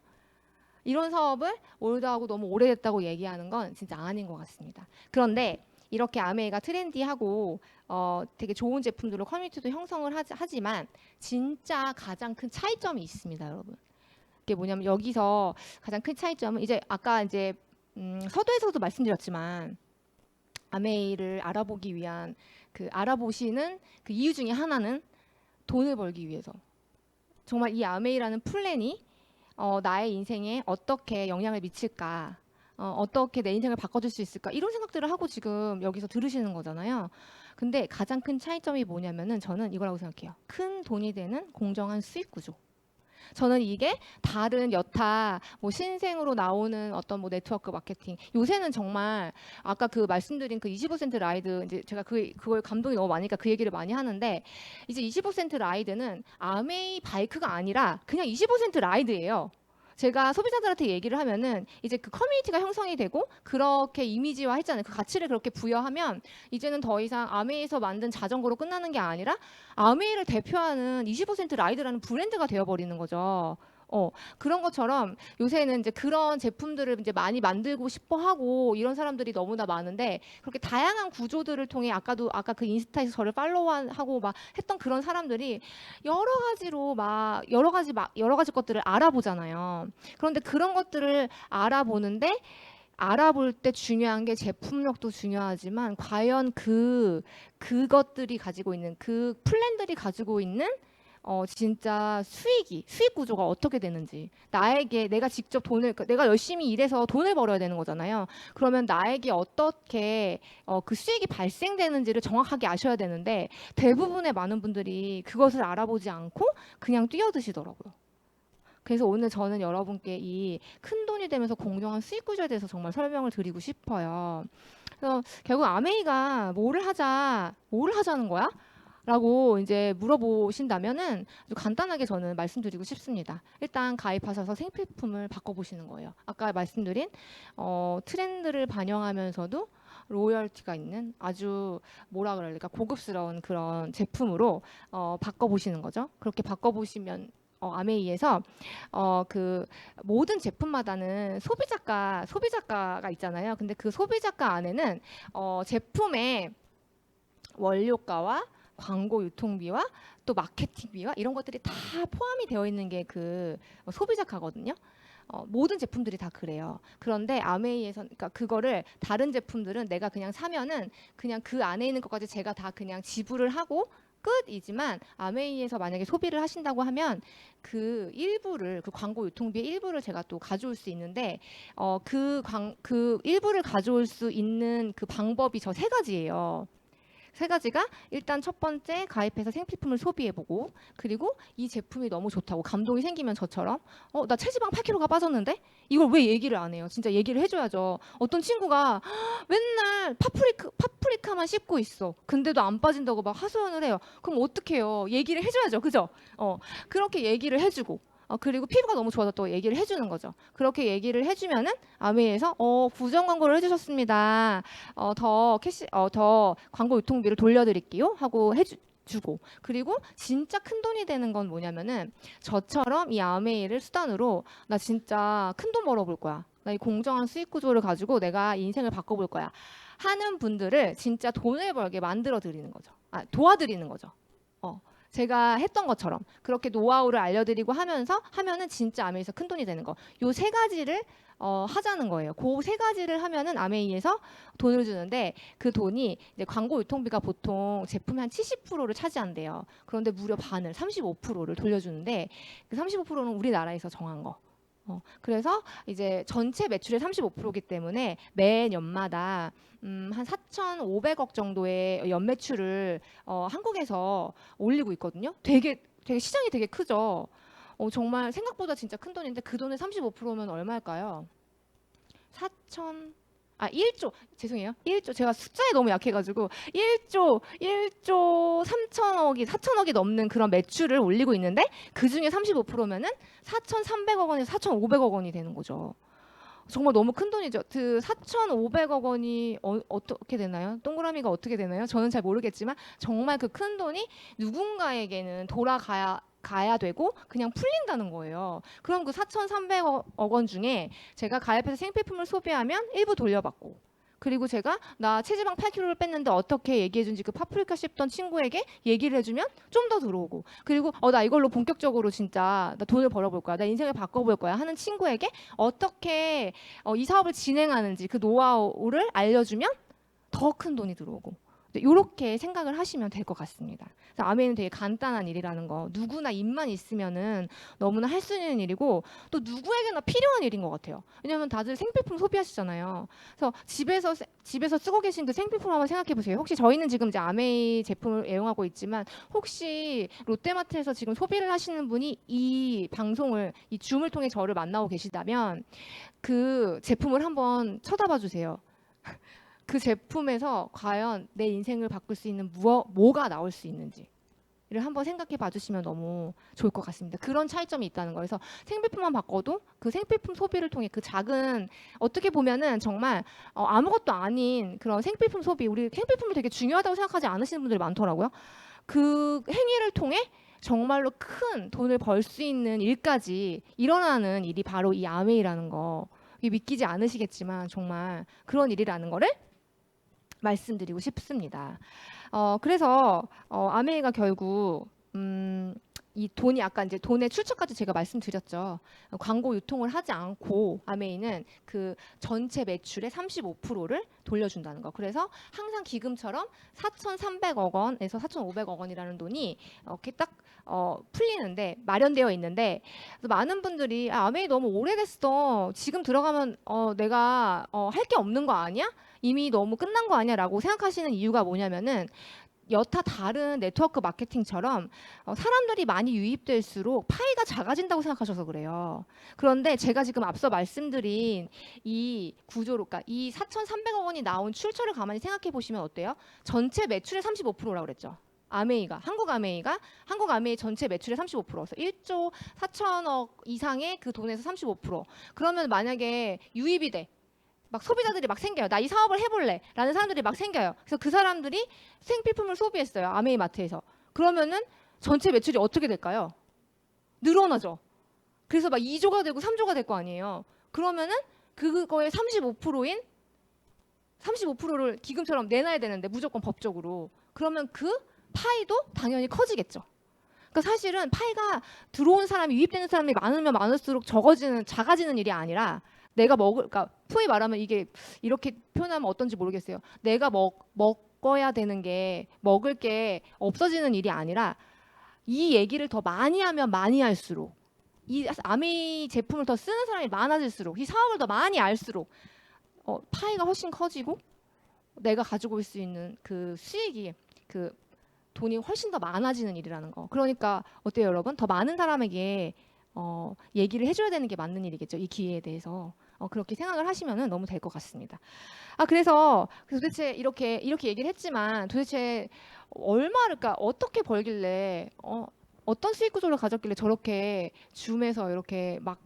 이런 사업을 올드하고 너무 오래됐다고 얘기하는 건 진짜 아닌 것 같습니다. 그런데 이렇게 아메이가 트렌디하고 되게 좋은 제품들로 커뮤니티도 형성을 하지만 진짜 가장 큰 차이점이 있습니다, 여러분. 그게 뭐냐면 여기서 가장 큰 차이점은 이제 아까 이제 서두에서도 말씀드렸지만 아메이를 알아보기 위한 그 알아보시는 그 이유 중에 하나는 돈을 벌기 위해서. 정말 이 아메이라는 플랜이 나의 인생에 어떻게 영향을 미칠까? 어떻게 내 인생을 바꿔줄 수 있을까? 이런 생각들을 하고 지금 여기서 들으시는 거잖아요. 근데 가장 큰 차이점이 뭐냐면은 저는 이거라고 생각해요. 큰 돈이 되는 공정한 수익 구조. 저는 이게 다른 여타 뭐 신생으로 나오는 어떤 뭐 네트워크 마케팅 요새는 정말 아까 그 말씀드린 그 25센트 라이드 이제 제가 그걸 감동이 너무 많으니까 그 얘기를 많이 하는데 이제 25센트 라이드는 아메이 바이크가 아니라 그냥 25센트 라이드예요. 제가 소비자들한테 얘기를 하면은 이제 그 커뮤니티가 형성이 되고 그렇게 이미지화 했잖아요. 그 가치를 그렇게 부여하면 이제는 더 이상 아메이에서 만든 자전거로 끝나는 게 아니라 아메이를 대표하는 25센트 라이드라는 브랜드가 되어버리는 거죠. 그런 것처럼 요새는 이제 그런 제품들을 이제 많이 만들고 싶어 하고 이런 사람들이 너무나 많은데 그렇게 다양한 구조들을 통해 아까 그 인스타에서 저를 팔로우하고 막 했던 그런 사람들이 여러 가지 것들을 알아보잖아요. 그런데 그런 것들을 알아보는데 알아볼 때 중요한 게 제품력도 중요하지만 과연 그것들이 가지고 있는 그 플랜들이 가지고 있는 진짜 수익 구조가 어떻게 되는지 나에게 내가 직접 내가 열심히 일해서 돈을 벌어야 되는 거잖아요. 그러면 나에게 어떻게 그 수익이 발생되는지를 정확하게 아셔야 되는데 대부분의 많은 분들이 그것을 알아보지 않고 그냥 뛰어드시더라고요. 그래서 오늘 저는 여러분께 이 큰 돈이 되면서 공정한 수익 구조에 대해서 정말 설명을 드리고 싶어요. 그래서 결국 아메이가 뭐를 하자는 거야? 라고 이제 물어보신다면은 아주 간단하게 저는 말씀드리고 싶습니다. 일단 가입하셔서 생필품을 바꿔보시는 거예요. 아까 말씀드린 트렌드를 반영하면서도 로열티가 있는 아주 뭐라 그럴까 고급스러운 그런 제품으로 바꿔보시는 거죠. 그렇게 바꿔보시면 아메이에서 그 모든 제품마다는 소비자가가 있잖아요. 근데 그 소비자가 안에는 제품의 원료가와 광고 유통비와 또 마케팅비와 이런 것들이 다 포함이 되어 있는 게 그 소비자가거든요. 모든 제품들이 다 그래요. 그런데 아메이에서 그러니까 그거를 다른 제품들은 내가 그냥 사면은 그냥 그 안에 있는 것까지 제가 다 그냥 지불을 하고 끝이지만 아메이에서 만약에 소비를 하신다고 하면 그 광고 유통비의 일부를 제가 또 가져올 수 있는데 그 일부를 가져올 수 있는 그 방법이 저 세 가지예요. 세 가지가 일단 첫 번째 가입해서 생필품을 소비해보고 그리고 이 제품이 너무 좋다고 감동이 생기면 저처럼 나 체지방 8kg가 빠졌는데 이걸 왜 얘기를 안 해요? 진짜 얘기를 해줘야죠. 어떤 친구가 맨날 파프리카만 씹고 있어. 근데도 안 빠진다고 막 하소연을 해요. 그럼 어떡해요? 얘기를 해줘야죠. 그죠? 그렇게 얘기를 해주고 그리고 피부가 너무 좋아서 또 얘기를 해주는 거죠. 그렇게 얘기를 해주면은 아메이에서 부정 광고를 해주셨습니다. 더 광고 유통비를 돌려드릴게요 하고 해주고 그리고 진짜 큰 돈이 되는 건 뭐냐면은 저처럼 이 아메이를 수단으로 나 진짜 큰 돈 벌어볼 거야. 나 이 공정한 수익 구조를 가지고 내가 인생을 바꿔볼 거야. 하는 분들을 진짜 돈을 벌게 만들어 드리는 거죠. 도와드리는 거죠. 제가 했던 것처럼 그렇게 노하우를 알려드리고 하면은 진짜 아메이에서 큰 돈이 되는 거. 요 세 가지를 하자는 거예요. 그 세 가지를 하면은 아메이에서 돈을 주는데 그 돈이 이제 광고 유통비가 보통 제품의 한 70%를 차지한대요. 그런데 무려 반을 35%를 돌려주는데 그 35%는 우리나라에서 정한 거. 그래서 이제 전체 매출의 35%이기 때문에 매년마다 한 4,500억 정도의 연매출을 한국에서 올리고 있거든요. 되게 시장이 되게 크죠. 정말 생각보다 진짜 큰 돈인데 그 돈의 35%면 얼마일까요? 1조, 죄송해요. 1조, 제가 숫자에 너무 약해가지고 1조 4천억이 넘는 그런 매출을 올리고 있는데 그 중에 35%면은 4,300억 원에서 4,500억 원이 되는 거죠. 정말 너무 큰 돈이죠. 그 4,500억 원이 어떻게 되나요? 동그라미가 어떻게 되나요? 저는 잘 모르겠지만 정말 그 큰 돈이 누군가에게는 가야 되고 그냥 풀린다는 거예요. 그럼 그 4,300억 원 중에 제가 가입해서 생필품을 소비하면 일부 돌려받고 그리고 제가 나 체지방 8kg를 뺐는데 어떻게 얘기해준지 그 파프리카 씹던 친구에게 얘기를 해주면 좀 더 들어오고 그리고 나 이걸로 본격적으로 진짜 나 돈을 벌어볼 거야. 나 인생을 바꿔볼 거야 하는 친구에게 어떻게 이 사업을 진행하는지 그 노하우를 알려주면 더 큰 돈이 들어오고 이렇게 생각을 하시면 될 것 같습니다. 그래서 아메이는 되게 간단한 일이라는 거, 누구나 입만 있으면은 너무나 할 수 있는 일이고 또 누구에게나 필요한 일인 것 같아요. 왜냐하면 다들 생필품 소비하시잖아요. 그래서 집에서 쓰고 계신 그 생필품 한번 생각해 보세요. 혹시 저희는 지금 이제 아메이 제품을 애용하고 있지만 혹시 롯데마트에서 지금 소비를 하시는 분이 이 방송을 이 줌을 통해 저를 만나고 계시다면 그 제품을 한번 쳐다봐 주세요. 그 제품에서 과연 내 인생을 바꿀 수 있는 뭐가 나올 수 있는지를 한번 생각해 봐주시면 너무 좋을 것 같습니다. 그런 차이점이 있다는 거예요. 그래서 생필품만 바꿔도 그 생필품 소비를 통해 그 작은 어떻게 보면은 정말 아무것도 아닌 그런 생필품 소비, 우리 생필품이 되게 중요하다고 생각하지 않으시는 분들이 많더라고요. 그 행위를 통해 정말로 큰 돈을 벌 수 있는 일까지 일어나는 일이 바로 이 아메이라는 거. 이게 믿기지 않으시겠지만 정말 그런 일이라는 거를 말씀드리고 싶습니다. 그래서 아메이가 결국 이 돈이 아까 이제 돈의 출처까지 제가 말씀드렸죠. 광고 유통을 하지 않고 아메이는 그 전체 매출의 35%를 돌려준다는 거. 그래서 항상 기금처럼 4,300억 원에서 4,500억 원이라는 돈이 이렇게 딱 풀리는데 마련되어 있는데 많은 분들이 아메이 너무 오래됐어. 지금 들어가면 내가 할 게 없는 거 아니야? 이미 너무 끝난 거 아니야? 라고 생각하시는 이유가 뭐냐면은 여타 다른 네트워크 마케팅처럼 사람들이 많이 유입될수록 파이가 작아진다고 생각하셔서 그래요. 그런데 제가 지금 앞서 말씀드린 이 구조로, 그러니까 이 4,300억 원이 나온 출처를 가만히 생각해 보시면 어때요? 전체 매출의 35%라고 그랬죠. 한국 아메이 전체 매출의 35%서 1조 4천억 이상의 그 돈에서 35%. 그러면 만약에 유입이 돼. 막 소비자들이 막 생겨요. 나 이 사업을 해볼래 라는 사람들이 막 생겨요. 그래서 그 사람들이 생필품을 소비했어요. 아메이 마트에서. 그러면은 전체 매출이 어떻게 될까요? 늘어나죠. 그래서 막 2조가 되고 3조가 될 거 아니에요. 그러면은 그거의 35%인 35%를 기금처럼 내놔야 되는데 무조건 법적으로. 그러면 그 파이도 당연히 커지겠죠. 그러니까 사실은 파이가 들어온 사람이 유입되는 사람이 많으면 많을수록 작아지는 일이 아니라 내가 그러니까 소위 말하면 이게 이렇게 표현하면 어떤지 모르겠어요. 내가 먹어야 되는 게 먹을 게 없어지는 일이 아니라 이 얘기를 더 많이 하면 많이 할수록 이 아메이 제품을 더 쓰는 사람이 많아질수록 이 사업을 더 많이 알수록 파이가 훨씬 커지고 내가 가지고 올 수 있는 그 수익이 그 돈이 훨씬 더 많아지는 일이라는 거. 그러니까 어때요, 여러분? 더 많은 사람에게 얘기를 해줘야 되는 게 맞는 일이겠죠. 이 기회에 대해서. 그렇게 생각을 하시면 너무 될 것 같습니다. 그래서 도대체 이렇게 얘기를 했지만 도대체 그러니까 어떻게 벌길래 어떤 수익 구조를 가졌길래 저렇게 줌에서 이렇게 막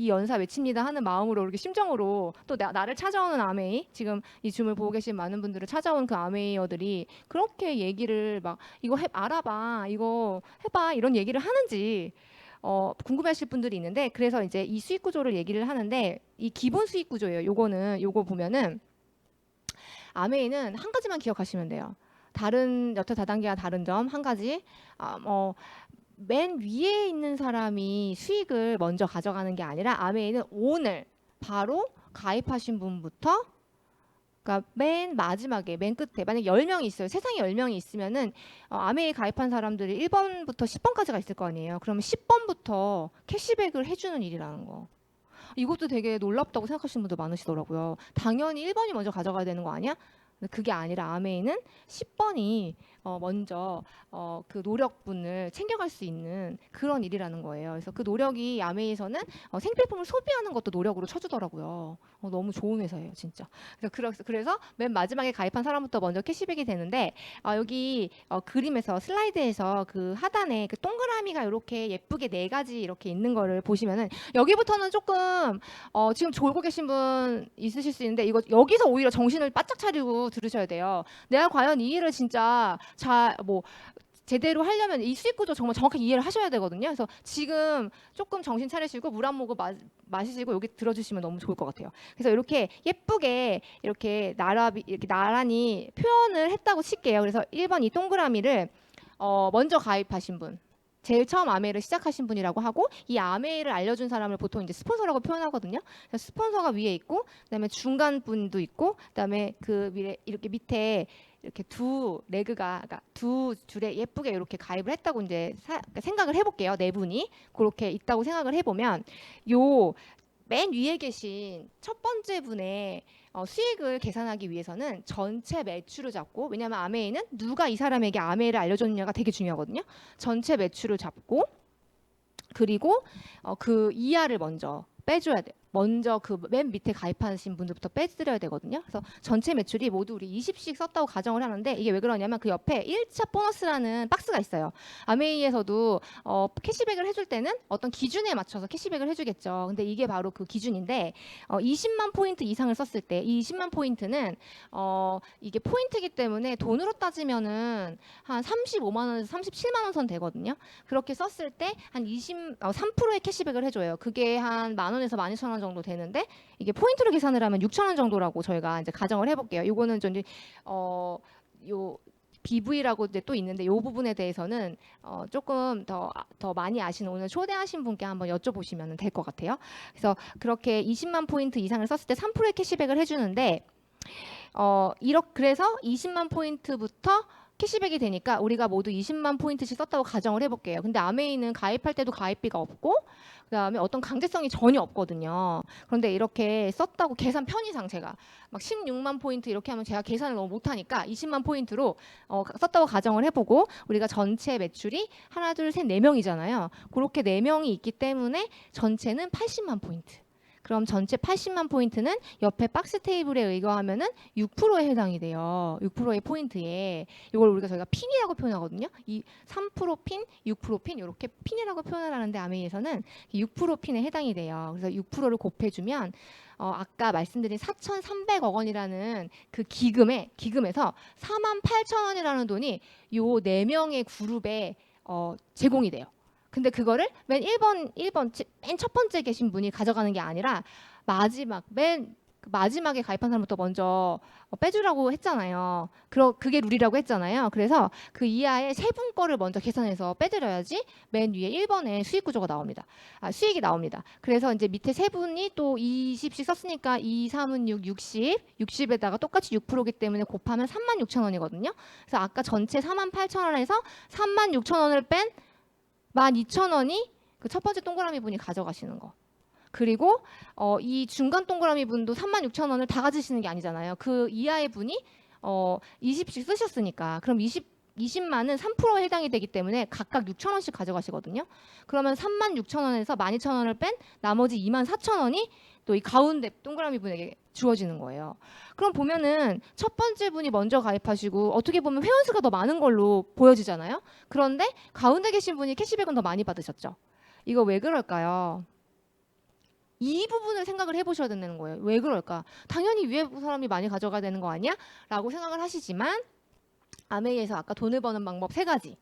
이 연사 외칩니다 하는 마음으로 이렇게 심정으로 또 나를 찾아오는 아메이, 지금 이 줌을 보고 계신 많은 분들을 찾아온 그 아메이어들이 그렇게 얘기를 막 이거 알아봐, 이거 해봐 이런 얘기를 하는지 궁금해하실 분들이 있는데, 그래서 이제 이 수익 구조를 얘기를 하는데 이 기본 수익 구조예요. 요거 보면은 아메이는 한 가지만 기억하시면 돼요. 다른 여타 다단계와 다른 점 한 가지. 맨 위에 있는 사람이 수익을 먼저 가져가는 게 아니라 아메이는 오늘 바로 가입하신 분부터, 그러니까 맨 마지막에 맨 끝에 만약 10명이 있어요. 세상에 10명이 있으면은 아메이 가입한 사람들이 1번부터 10번까지가 있을 거 아니에요. 그러면 10번부터 캐시백을 해주는 일이라는 거. 이것도 되게 놀랍다고 생각하시는 분들 많으시더라고요. 당연히 1번이 먼저 가져가야 되는 거 아니야? 근데 그게 아니라 아메이는 10번이 먼저 그 노력분을 챙겨갈 수 있는 그런 일이라는 거예요. 그래서 그 노력이 아메이에서는 생필품을 소비하는 것도 노력으로 쳐주더라고요. 너무 좋은 회사예요, 진짜. 그래서 맨 마지막에 가입한 사람부터 먼저 캐시백이 되는데 여기 그림에서 슬라이드에서 그 하단에 그 동그라미가 이렇게 예쁘게 4가지 이렇게 있는 거를 보시면은 여기부터는 조금 지금 졸고 계신 분 있으실 수 있는데 여기서 오히려 정신을 바짝 차리고 들으셔야 돼요. 내가 과연 이 일을 진짜 제대로 하려면 이 수익 구조 정말 정확하게 이해를 하셔야 되거든요. 그래서 지금 조금 정신 차리시고 물 한 모금 마시시고 여기 들어주시면 너무 좋을 것 같아요. 그래서 이렇게 예쁘게 이렇게 나란히 표현을 했다고 칠게요. 그래서 1번 이 동그라미를 먼저 가입하신 분, 제일 처음 아메이를 시작하신 분이라고 하고, 이 아메이를 알려준 사람을 보통 이제 스폰서라고 표현하거든요. 스폰서가 위에 있고, 그다음에 중간 분도 있고, 그다음에 그 이렇게 밑에 이렇게 두 레그가 그러니까 두 줄에 예쁘게 이렇게 가입을 했다고 이제 그러니까 생각을 해볼게요. 네 분이 그렇게 있다고 생각을 해보면 요 맨 위에 계신 첫 번째 분의 수익을 계산하기 위해서는 전체 매출을 잡고, 왜냐하면 아메이는 누가 이 사람에게 아메이를 알려줬느냐가 되게 중요하거든요. 전체 매출을 잡고 그리고 그 이하를 먼저 빼줘야 돼요. 먼저 그 맨 밑에 가입하신 분들부터 빼드려야 되거든요. 그래서 전체 매출이 모두 우리 20씩 썼다고 가정을 하는데, 이게 왜 그러냐면 그 옆에 1차 보너스라는 박스가 있어요. 아메이에서도 캐시백을 해줄 때는 어떤 기준에 맞춰서 캐시백을 해주겠죠. 근데 이게 바로 그 기준인데 20만 포인트 이상을 썼을 때 이 20만 포인트는 이게 포인트이기 때문에 돈으로 따지면은 한 35만 원에서 37만 원 선 되거든요. 그렇게 썼을 때 한 3%의 캐시백을 해줘요. 그게 한 10,000원에서 12,000원 정도 되는데, 이게 포인트로 계산을 하면 6,000원 정도라고 저희가 이제 가정을 해볼게요. 이거는 좀 요 BV라고 이제 또 있는데, 이 부분에 대해서는 조금 더 많이 아시는 오늘 초대하신 분께 한번 여쭤보시면 될 것 같아요. 그래서 그렇게 20만 포인트 이상을 썼을 때 3%의 캐시백을 해주는데, 그래서 20만 포인트부터 캐시백이 되니까 우리가 모두 20만 포인트씩 썼다고 가정을 해볼게요. 근데 아메이는 가입할 때도 가입비가 없고 그다음에 어떤 강제성이 전혀 없거든요. 그런데 이렇게 썼다고 계산 편의상 제가 막 16만 포인트 이렇게 하면 제가 계산을 너무 못하니까 20만 포인트로 썼다고 가정을 해보고, 우리가 전체 매출이 하나 둘 셋 네 명이잖아요. 그렇게 네 명이 있기 때문에 전체는 80만 포인트. 그럼 전체 80만 포인트는 옆에 박스 테이블에 의거하면은 6%에 해당이 돼요. 6%의 포인트에. 이걸 저희가 핀이라고 표현하거든요. 이 3% 핀, 6% 핀, 이렇게 핀이라고 표현을 하는데 아메이에서는 6% 핀에 해당이 돼요. 그래서 6%를 곱해주면 아까 말씀드린 4,300억 원이라는 그 기금에서 48,000원이라는 돈이 요 4명의 그룹에 제공이 돼요. 근데 그거를 맨 첫 번째 계신 분이 가져가는 게 아니라 맨 마지막에 가입한 사람부터 먼저 빼주라고 했잖아요. 그게 룰이라고 했잖아요. 그래서 그 이하의 세 분 거를 먼저 계산해서 빼드려야지 맨 위에 1번에 수익 구조가 나옵니다. 수익이 나옵니다. 그래서 이제 밑에 세 분이 또 20씩 썼으니까 2, 3은 6, 60에다가 똑같이 6%이기 때문에 곱하면 36,000원이거든요. 그래서 아까 전체 48,000원에서 36,000원을 뺀 12,000원이 그 첫 번째 동그라미 분이 가져가시는 거. 그리고 이 중간 동그라미 분도 36,000원을 다 가지시는 게 아니잖아요. 그 이하의 분이 20씩 쓰셨으니까. 그럼 20만은 3%에 해당이 되기 때문에 각각 6,000원씩 가져가시거든요. 그러면 36,000원에서 12,000원을 뺀 나머지 24,000원이 또 이 가운데 동그라미 분에게 주어지는 거예요. 그럼 보면은 첫 번째 분이 먼저 가입하시고 어떻게 보면 회원수가 더 많은 걸로 보여지잖아요. 그런데 가운데 계신 분이 캐시백은 더 많이 받으셨죠. 이거 왜 그럴까요? 이 부분을 생각을 해보셔야 된다는 거예요. 왜 그럴까? 당연히 위에 사람이 많이 가져가야 되는 거 아니야? 라고 생각을 하시지만, 아메이에서 아까 돈을 버는 방법 3가지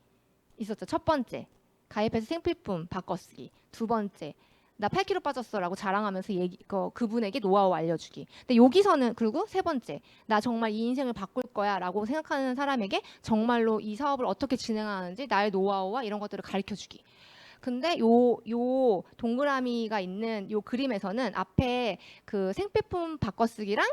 있었죠. 첫 번째, 가입해서 생필품 바꿔쓰기. 두 번째, 나 8kg 빠졌어 라고 자랑하면서 그분에게 노하우 알려주기. 근데 여기서는, 그리고 세 번째, 나 정말 이 인생을 바꿀 거야 라고 생각하는 사람에게 정말로 이 사업을 어떻게 진행하는지 나의 노하우와 이런 것들을 가르쳐주기. 근데 요 동그라미가 있는 요 그림에서는 앞에 그 생필품 바꿔쓰기랑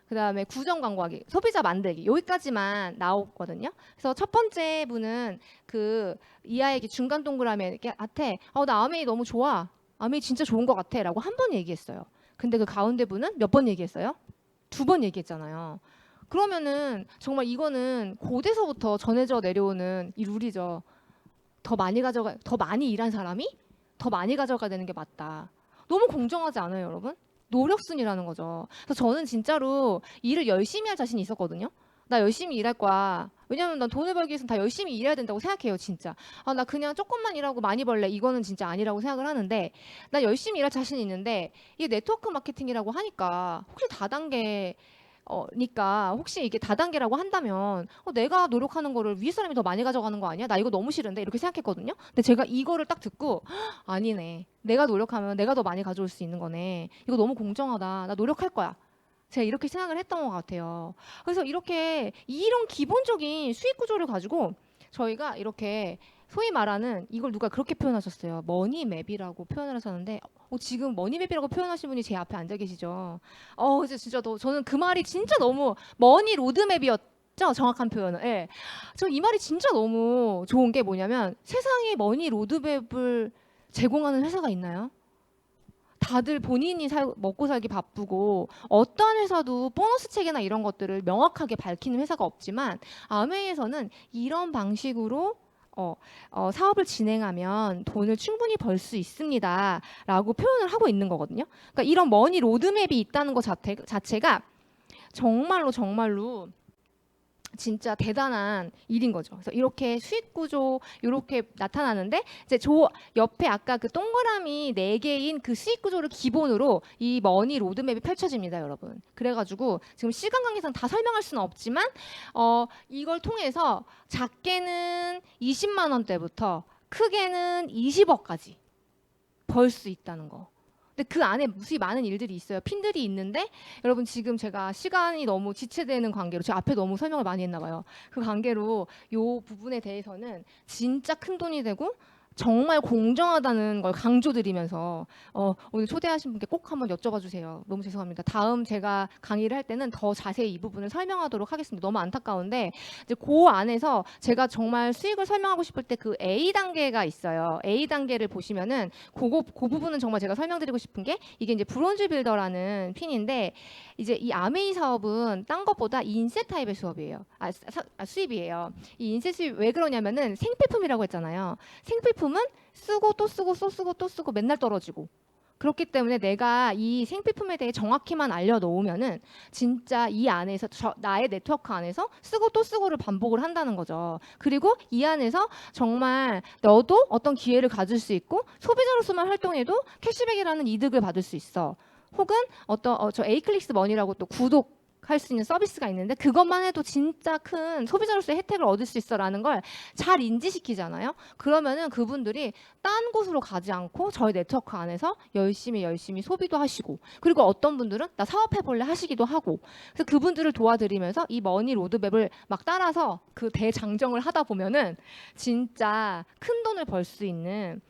그다음에 구정 광고하기, 소비자 만들기, 여기까지만 나오거든요. 그래서 첫 번째 분은 그 이하의 중간 동그라미한테 나 아메이 너무 좋아, 아메이 진짜 좋은 것 같아 라고 한 번 얘기했어요. 근데 그 가운데 분은 몇 번 얘기했어요? 2번 얘기했잖아요. 그러면은 정말 이거는 고대서부터 전해져 내려오는 이 룰이죠. 더 많이 일한 사람이 더 많이 가져가야 되는 게 맞다. 너무 공정하지 않아요, 여러분? 노력순이라는 거죠. 그래서 저는 진짜로 일을 열심히 할 자신이 있었거든요. 나 열심히 일할 거야. 왜냐면 난 돈을 벌기 위해서는 다 열심히 일해야 된다고 생각해요, 진짜. 나 그냥 조금만 일하고 많이 벌래. 이거는 진짜 아니라고 생각을 하는데, 나 열심히 일할 자신이 있는데, 이게 네트워크 마케팅이라고 하니까 혹시 다단계 니까 혹시 이게 다단계라고 한다면 내가 노력하는 거를 위에 사람이 더 많이 가져가는 거 아니야? 나 이거 너무 싫은데 이렇게 생각했거든요. 근데 제가 이거를 딱 듣고 아니네. 내가 노력하면 내가 더 많이 가져올 수 있는 거네. 이거 너무 공정하다. 나 노력할 거야. 제가 이렇게 생각을 했던 것 같아요. 그래서 이런 기본적인 수익 구조를 가지고 저희가 이렇게 소위 말하는, 이걸 누가 그렇게 표현하셨어요. 머니맵이라고 표현을 하셨는데 지금 머니맵이라고 표현하신 분이 제 앞에 앉아 계시죠. 진짜 저는 그 말이 진짜 너무 머니 로드맵이었죠. 맞죠? 정확한 표현은. 예. 저 이 말이 진짜 너무 좋은 게 뭐냐면 세상에 머니 로드맵을 제공하는 회사가 있나요? 다들 본인이 먹고 살기 바쁘고 어떠한 회사도 보너스 체계나 이런 것들을 명확하게 밝히는 회사가 없지만 아메이에서는 이런 방식으로 사업을 진행하면 돈을 충분히 벌 수 있습니다라고 표현을 하고 있는 거거든요. 그러니까 이런 머니 로드맵이 있다는 것 자체가 정말로 정말로 진짜 대단한 일인 거죠. 그래서 이렇게 수익 구조 이렇게 나타나는데 이제 옆에 아까 그 동그라미 4개인 그 수익 구조를 기본으로 이 머니 로드맵이 펼쳐집니다, 여러분. 그래가지고 지금 시간 관계상 다 설명할 수는 없지만 이걸 통해서 작게는 20만 원대부터 크게는 20억까지 벌 수 있다는 거. 근데 그 안에 무수히 많은 일들이 있어요. 핀들이 있는데 여러분 지금 제가 시간이 너무 지체되는 관계로 제가 앞에 너무 설명을 많이 했나 봐요. 그 관계로 요 부분에 대해서는 진짜 큰 돈이 되고 정말 공정하다는 걸 강조드리면서 오늘 초대하신 분께 꼭 한번 여쭤봐 주세요. 너무 죄송합니다. 다음 제가 강의를 할 때는 더 자세히 이 부분을 설명하도록 하겠습니다. 너무 안타까운데 이제 그 안에서 제가 정말 수익을 설명하고 싶을 때 그 A 단계가 있어요. A 단계를 보시면은 그 부분은 정말 제가 설명드리고 싶은 게 이게 이제 브론즈 빌더라는 핀인데 이제 이 아메이 사업은 딴 것보다 인셋 타입의 수업이에요. 수입이에요. 이 인셋 수입 왜 그러냐면은 생필품이라고 했잖아요. 생필품은 쓰고 또 쓰고 또 쓰고 또 쓰고 맨날 떨어지고 그렇기 때문에 내가 이 생필품에 대해 정확히만 알려놓으면은 진짜 이 안에서 나의 네트워크 안에서 쓰고 또 쓰고를 반복을 한다는 거죠. 그리고 이 안에서 정말 너도 어떤 기회를 가질 수 있고 소비자로서만 활동해도 캐시백이라는 이득을 받을 수 있어. 혹은 저 에이클릭스 머니라고 또 구독할 수 있는 서비스가 있는데 그것만 해도 진짜 큰 소비자로서의 혜택을 얻을 수 있어라는 걸 잘 인지시키잖아요. 그러면은 그분들이 딴 곳으로 가지 않고 저희 네트워크 안에서 열심히 소비도 하시고 그리고 어떤 분들은 나 사업해볼래 하시기도 하고 그래서 그분들을 도와드리면서 이 머니 로드맵을 막 따라서 그 대장정을 하다 보면은 진짜 큰 돈을 벌 수 있는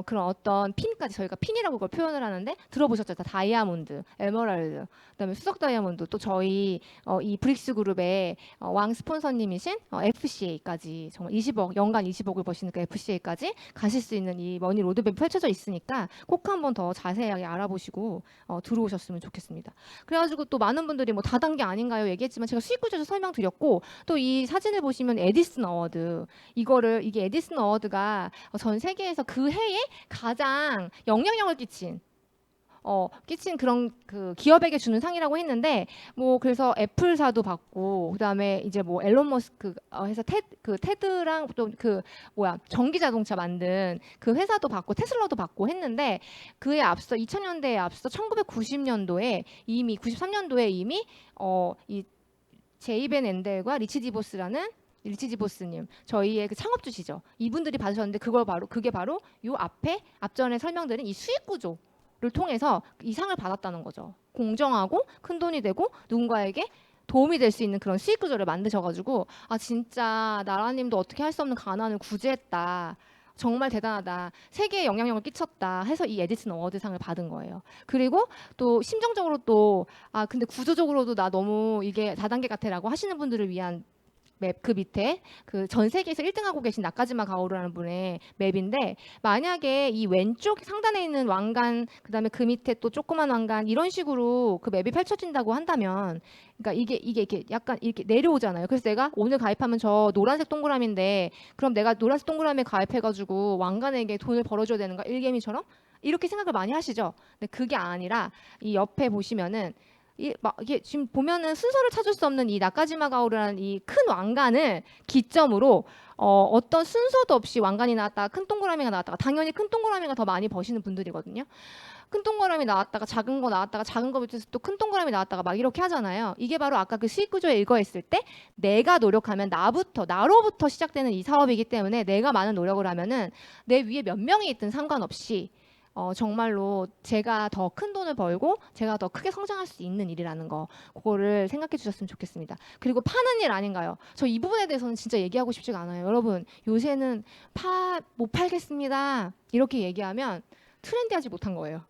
그런 어떤 핀까지 저희가 핀이라고 그걸 표현을 하는데 들어보셨죠? 다이아몬드, 에메랄드, 그다음에 수석 다이아몬드 또 저희 이 브릭스 그룹의 왕 스폰서님이신 FCA까지 정말 20억 연간 20억을 버시니까 FCA까지 가실 수 있는 이 머니 로드맵이 펼쳐져 있으니까 꼭 한번 더 자세하게 알아보시고 들어오셨으면 좋겠습니다. 그래가지고 또 많은 분들이 뭐 다단계 아닌가요? 얘기했지만 제가 수익 구조에서 설명드렸고 또 이 사진을 보시면 에디슨 어워드 이게 에디슨 어워드가 전 세계에서 그 해에 가장 영향력을 끼친 그런 그 기업에게 주는 상이라고 했는데 뭐 그래서 애플사도 받고 그다음에 이제 뭐 앨런 머스크 해서 테드랑 또 전기 자동차 만든 그 회사도 받고 테슬라도 받고 했는데 그에 앞서 2000년대에 앞서 1990년도에 이미 93년도에 이미 이 제이벤 엔델과 리치 디보스님 저희의 그 창업주시죠. 이분들이 받으셨는데 그게 바로 요 앞전에 설명드린 이 수익 구조를 통해서 이 상을 받았다는 거죠. 공정하고 큰 돈이 되고 누군가에게 도움이 될 수 있는 그런 수익 구조를 만드셔가지고 진짜 나라님도 어떻게 할 수 없는 가난을 구제했다. 정말 대단하다. 세계에 영향력을 끼쳤다 해서 이 에디슨 어워드상을 받은 거예요. 그리고 또 심정적으로 또 근데 구조적으로도 나 너무 이게 다단계 같아라고 하시는 분들을 위한 맵 그 밑에 그 전 세계에서 1등하고 계신 나카지마 가오루라는 분의 맵인데 만약에 이 왼쪽 상단에 있는 왕관 그다음에 그 밑에 또 조그만 왕관 이런 식으로 그 맵이 펼쳐진다고 한다면 그러니까 이게 이렇게 약간 이렇게 내려오잖아요. 그래서 내가 오늘 가입하면 저 노란색 동그라미인데 그럼 내가 노란색 동그라미에 가입해가지고 왕관에게 돈을 벌어줘야 되는가 일개미처럼 이렇게 생각을 많이 하시죠. 근데 그게 아니라 이 옆에 보시면은 이게 지금 보면은 순서를 찾을 수 없는 이 나카지마 가오루라는 이 큰 왕관을 기점으로 어떤 순서도 없이 왕관이 나왔다가 큰 동그라미가 나왔다가 당연히 큰 동그라미가 더 많이 버시는 분들이거든요. 큰 동그라미 나왔다가 작은 거 나왔다가 작은 거 밑에서 또 큰 동그라미 나왔다가 막 이렇게 하잖아요. 이게 바로 아까 그 수익 구조에 일거했을 때 내가 노력하면 나로부터 시작되는 이 사업이기 때문에 내가 많은 노력을 하면은 내 위에 몇 명이 있든 상관없이 정말로 제가 더 큰 돈을 벌고 제가 더 크게 성장할 수 있는 일이라는 거 그거를 생각해 주셨으면 좋겠습니다. 그리고 파는 일 아닌가요? 저 이 부분에 대해서는 진짜 얘기하고 싶지가 않아요. 여러분 요새는 못 팔겠습니다. 이렇게 얘기하면 트렌디하지 못한 거예요.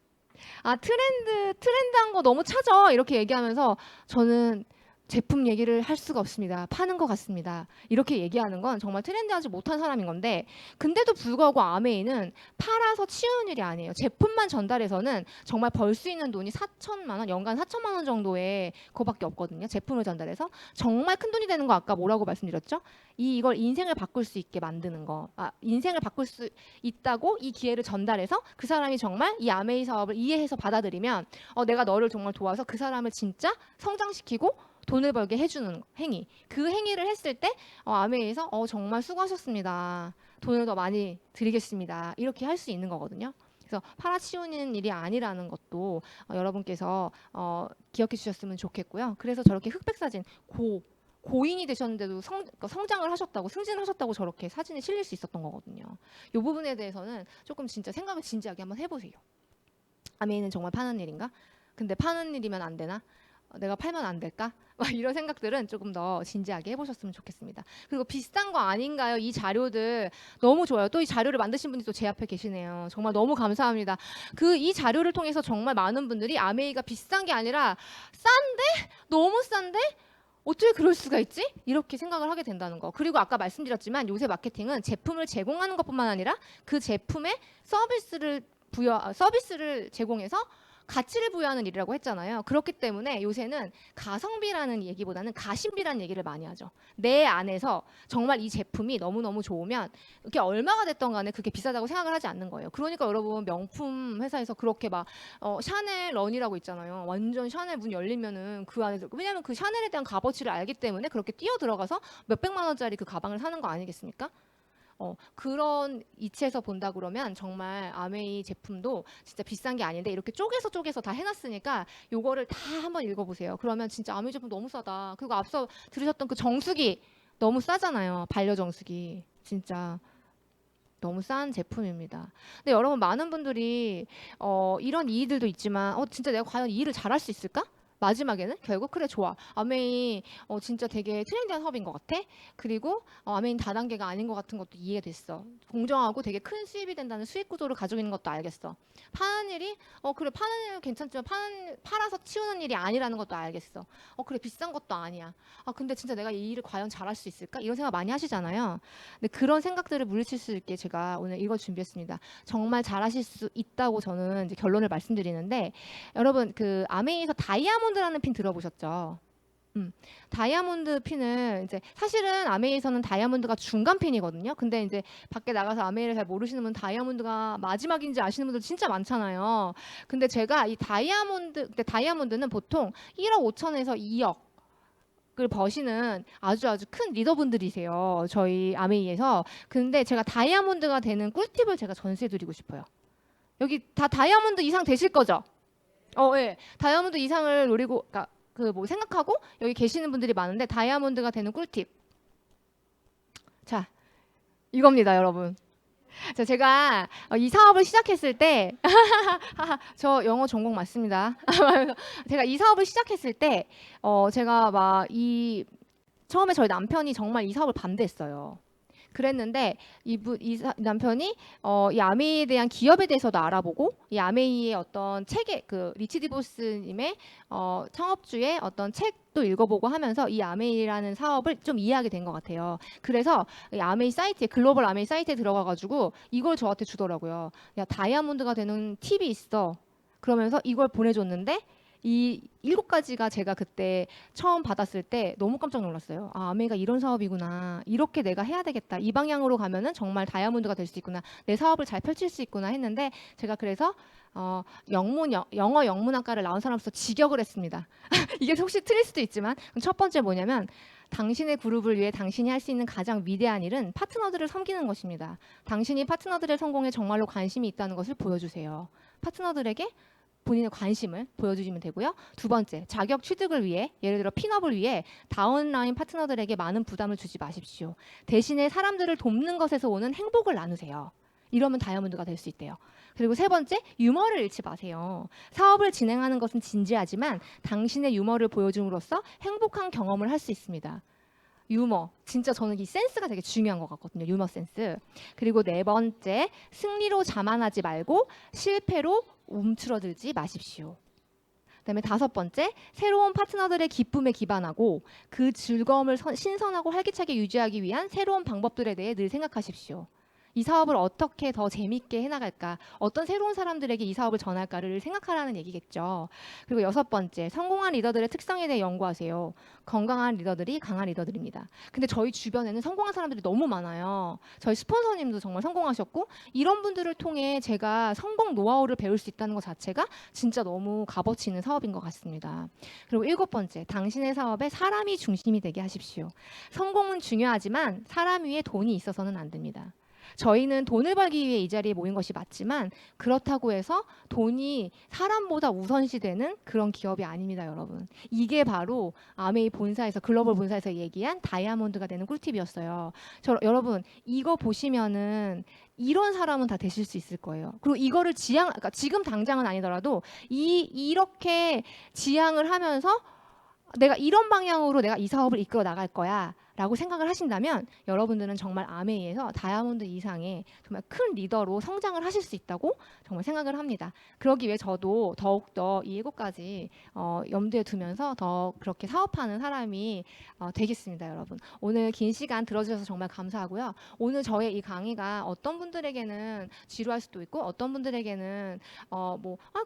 트렌드한 거 너무 차죠. 이렇게 얘기하면서 저는 제품 얘기를 할 수가 없습니다. 파는 것 같습니다. 이렇게 얘기하는 건 정말 트렌디하지 못한 사람인 건데, 근데도 불구하고 아메이는 팔아서 치우는 일이 아니에요. 제품만 전달해서는 정말 벌 수 있는 돈이 4천만 원, 연간 4천만 원 정도의 그거밖에 없거든요. 제품을 전달해서 정말 큰 돈이 되는 거 아까 뭐라고 말씀드렸죠? 이걸 인생을 바꿀 수 있게 만드는 거. 인생을 바꿀 수 있다고 이 기회를 전달해서 그 사람이 정말 이 아메이 사업을 이해해서 받아들이면 내가 너를 정말 도와서 그 사람을 진짜 성장시키고 돈을 벌게 해주는 행위. 그 행위를 했을 때 아메이에서 정말 수고하셨습니다. 돈을 더 많이 드리겠습니다. 이렇게 할 수 있는 거거든요. 그래서 팔아치우는 일이 아니라는 것도 여러분께서 기억해 주셨으면 좋겠고요. 그래서 저렇게 흑백 사진 고인이 되셨는데도 성장을 하셨다고 승진하셨다고 저렇게 사진에 실릴 수 있었던 거거든요. 이 부분에 대해서는 조금 진짜 생각을 진지하게 한번 해보세요. 아메이는 정말 파는 일인가? 근데 파는 일이면 안 되나? 내가 팔면 안 될까? 막 이런 생각들은 조금 더 진지하게 해보셨으면 좋겠습니다. 그리고 비싼 거 아닌가요? 이 자료들 너무 좋아요. 또 이 자료를 만드신 분이 또 제 앞에 계시네요. 정말 너무 감사합니다. 이 자료를 통해서 정말 많은 분들이 아메이가 비싼 게 아니라 싼데? 너무 싼데? 어떻게 그럴 수가 있지? 이렇게 생각을 하게 된다는 거. 그리고 아까 말씀드렸지만 요새 마케팅은 제품을 제공하는 것뿐만 아니라 그 제품에 서비스를 제공해서 가치를 부여하는 일이라고 했잖아요. 그렇기 때문에 요새는 가성비라는 얘기보다는 가심비라는 얘기를 많이 하죠. 내 안에서 정말 이 제품이 너무너무 좋으면 이게 얼마가 됐던 간에 그게 비싸다고 생각을 하지 않는 거예요. 그러니까 여러분 명품 회사에서 그렇게 막 샤넬 런이라고 있잖아요. 완전 샤넬 문 열리면은 그 안에서, 왜냐면 그 샤넬에 대한 값어치를 알기 때문에 그렇게 뛰어 들어가서 몇백만 원짜리 그 가방을 사는 거 아니겠습니까? 그런 이치에서 본다 그러면 정말 아메이 제품도 진짜 비싼 게 아닌데 이렇게 쪼개서 다 해놨으니까 요거를 다 한번 읽어보세요. 그러면 진짜 아메이 제품 너무 싸다. 그리고 앞서 들으셨던 그 정수기 너무 싸잖아요. 반려 정수기 진짜 너무 싼 제품입니다. 근데 여러분 많은 분들이 이런 이의들도 있지만 진짜 내가 과연 이 일을 잘할 수 있을까? 마지막에는 결국 그래 좋아. 아메이 진짜 되게 트렌디한 사업인 것 같아. 그리고 아메이는 다단계가 아닌 것 같은 것도 이해됐어. 공정하고 되게 큰 수입이 된다는 수익 구조를 가지고 있는 것도 알겠어. 파는 일이 그래 파는 일은 괜찮지만 팔아서 치우는 일이 아니라는 것도 알겠어. 그래 비싼 것도 아니야. 근데 진짜 내가 이 일을 과연 잘할 수 있을까? 이런 생각 많이 하시잖아요. 근데 그런 생각들을 물리칠 수 있게 제가 오늘 이걸 준비했습니다. 정말 잘하실 수 있다고 저는 이제 결론을 말씀드리는데, 여러분 그 아메이에서 다이아몬드라는 핀 들어보셨죠? 다이아몬드 핀은 이제 사실은 아메이에서는 다이아몬드가 중간 핀이거든요. 근데 이제 밖에 나가서 아메이를 잘 모르시는 분 다이아몬드가 마지막인지 아시는 분들 진짜 많잖아요. 근데 제가 이 다이아몬드는 보통 1억 5천에서 2억 을 버시는 아주 큰 리더분들이세요. 저희 아메이에서. 근데 제가 다이아몬드가 되는 꿀팁을 제가 전수해드리고 싶어요. 여기 다 다이아몬드 이상 되실 거죠? 예. 다이아몬드 이상을 노리고, 그러니까 생각하고 여기 계시는 분들이 많은데 다이아몬드가 되는 꿀팁. 자, 이겁니다, 여러분. 제가 이 사업을 시작했을 때 저 영어 전공 맞습니다. 제가 이 사업을 시작했을 때 제가 처음에 저희 남편이 정말 이 사업을 반대했어요. 그랬는데 남편이 이 아메이에 대한 기업에 대해서도 알아보고 이 아메이의 어떤 책에 리치 디보스님의 창업주의 어떤 책도 읽어보고 하면서 이 아메이라는 사업을 좀 이해하게 된 것 같아요. 그래서 이 아메이 사이트에 글로벌 아메이 사이트에 들어가가지고 이걸 저한테 주더라고요. 야 다이아몬드가 되는 팁이 있어. 그러면서 이걸 보내줬는데 이 7가지가 제가 그때 처음 받았을 때 너무 깜짝 놀랐어요. 아메이가 이런 사업이구나. 이렇게 내가 해야 되겠다. 이 방향으로 가면은 정말 다이아몬드가 될 수 있구나. 내 사업을 잘 펼칠 수 있구나 했는데 제가 그래서 영어 영문학과를 나온 사람으로서 직역을 했습니다. 이게 혹시 틀릴 수도 있지만 첫 번째 뭐냐면 당신의 그룹을 위해 당신이 할 수 있는 가장 위대한 일은 파트너들을 섬기는 것입니다. 당신이 파트너들의 성공에 정말로 관심이 있다는 것을 보여주세요. 파트너들에게 본인의 관심을 보여주시면 되고요. 두 번째, 자격 취득을 위해, 예를 들어 핀업을 위해 다운라인 파트너들에게 많은 부담을 주지 마십시오. 대신에 사람들을 돕는 것에서 오는 행복을 나누세요. 이러면 다이아몬드가 될 수 있대요. 그리고 세 번째, 유머를 잃지 마세요. 사업을 진행하는 것은 진지하지만 당신의 유머를 보여줌으로써 행복한 경험을 할 수 있습니다. 유머, 진짜 저는 이 센스가 되게 중요한 것 같거든요. 유머 센스. 그리고 네 번째, 승리로 자만하지 말고 실패로 움츠러들지 마십시오. 그다음에 5번째, 새로운 파트너들의 기쁨에 기반하고 그 즐거움을 신선하고 활기차게 유지하기 위한 새로운 방법들에 대해 늘 생각하십시오. 이 사업을 어떻게 더 재밌게 해나갈까, 어떤 새로운 사람들에게 이 사업을 전할까를 생각하라는 얘기겠죠. 그리고 6번째, 성공한 리더들의 특성에 대해 연구하세요. 건강한 리더들이 강한 리더들입니다. 근데 저희 주변에는 성공한 사람들이 너무 많아요. 저희 스폰서님도 정말 성공하셨고, 이런 분들을 통해 제가 성공 노하우를 배울 수 있다는 것 자체가 진짜 너무 값어치 있는 사업인 것 같습니다. 그리고 7번째, 당신의 사업에 사람이 중심이 되게 하십시오. 성공은 중요하지만 사람 위에 돈이 있어서는 안 됩니다. 저희는 돈을 벌기 위해 이 자리에 모인 것이 맞지만 그렇다고 해서 돈이 사람보다 우선시되는 그런 기업이 아닙니다, 여러분. 이게 바로 아메이 본사에서, 글로벌 본사에서 얘기한 다이아몬드가 되는 꿀팁이었어요. 여러분, 이거 보시면은 이런 사람은 다 되실 수 있을 거예요. 그리고 이거를 그러니까 지금 당장은 아니더라도 이렇게 지향을 하면서 내가 이런 방향으로 내가 이 사업을 이끌어 나갈 거야 라고 생각을 하신다면 여러분들은 정말 아메이에서 다이아몬드 이상의 정말 큰 리더로 성장을 하실 수 있다고 정말 생각을 합니다. 그러기 위해 저도 더욱더 이 7가지 염두에 두면서 더 그렇게 사업하는 사람이 되겠습니다, 여러분. 오늘 긴 시간 들어주셔서 정말 감사하고요. 오늘 저의 이 강의가 어떤 분들에게는 지루할 수도 있고 어떤 분들에게는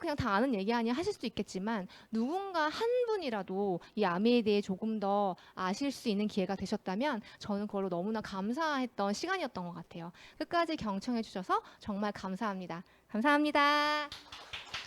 그냥 다 아는 얘기 아니야 하실 수도 있겠지만 누군가 한 분이라도 이 아메이에 대해 조금 더 아실 수 있는 기회가 되셨다면 저는 그걸로 너무나 감사했던 시간이었던 것 같아요. 끝까지 경청해 주셔서 정말 감사합니다. 감사합니다.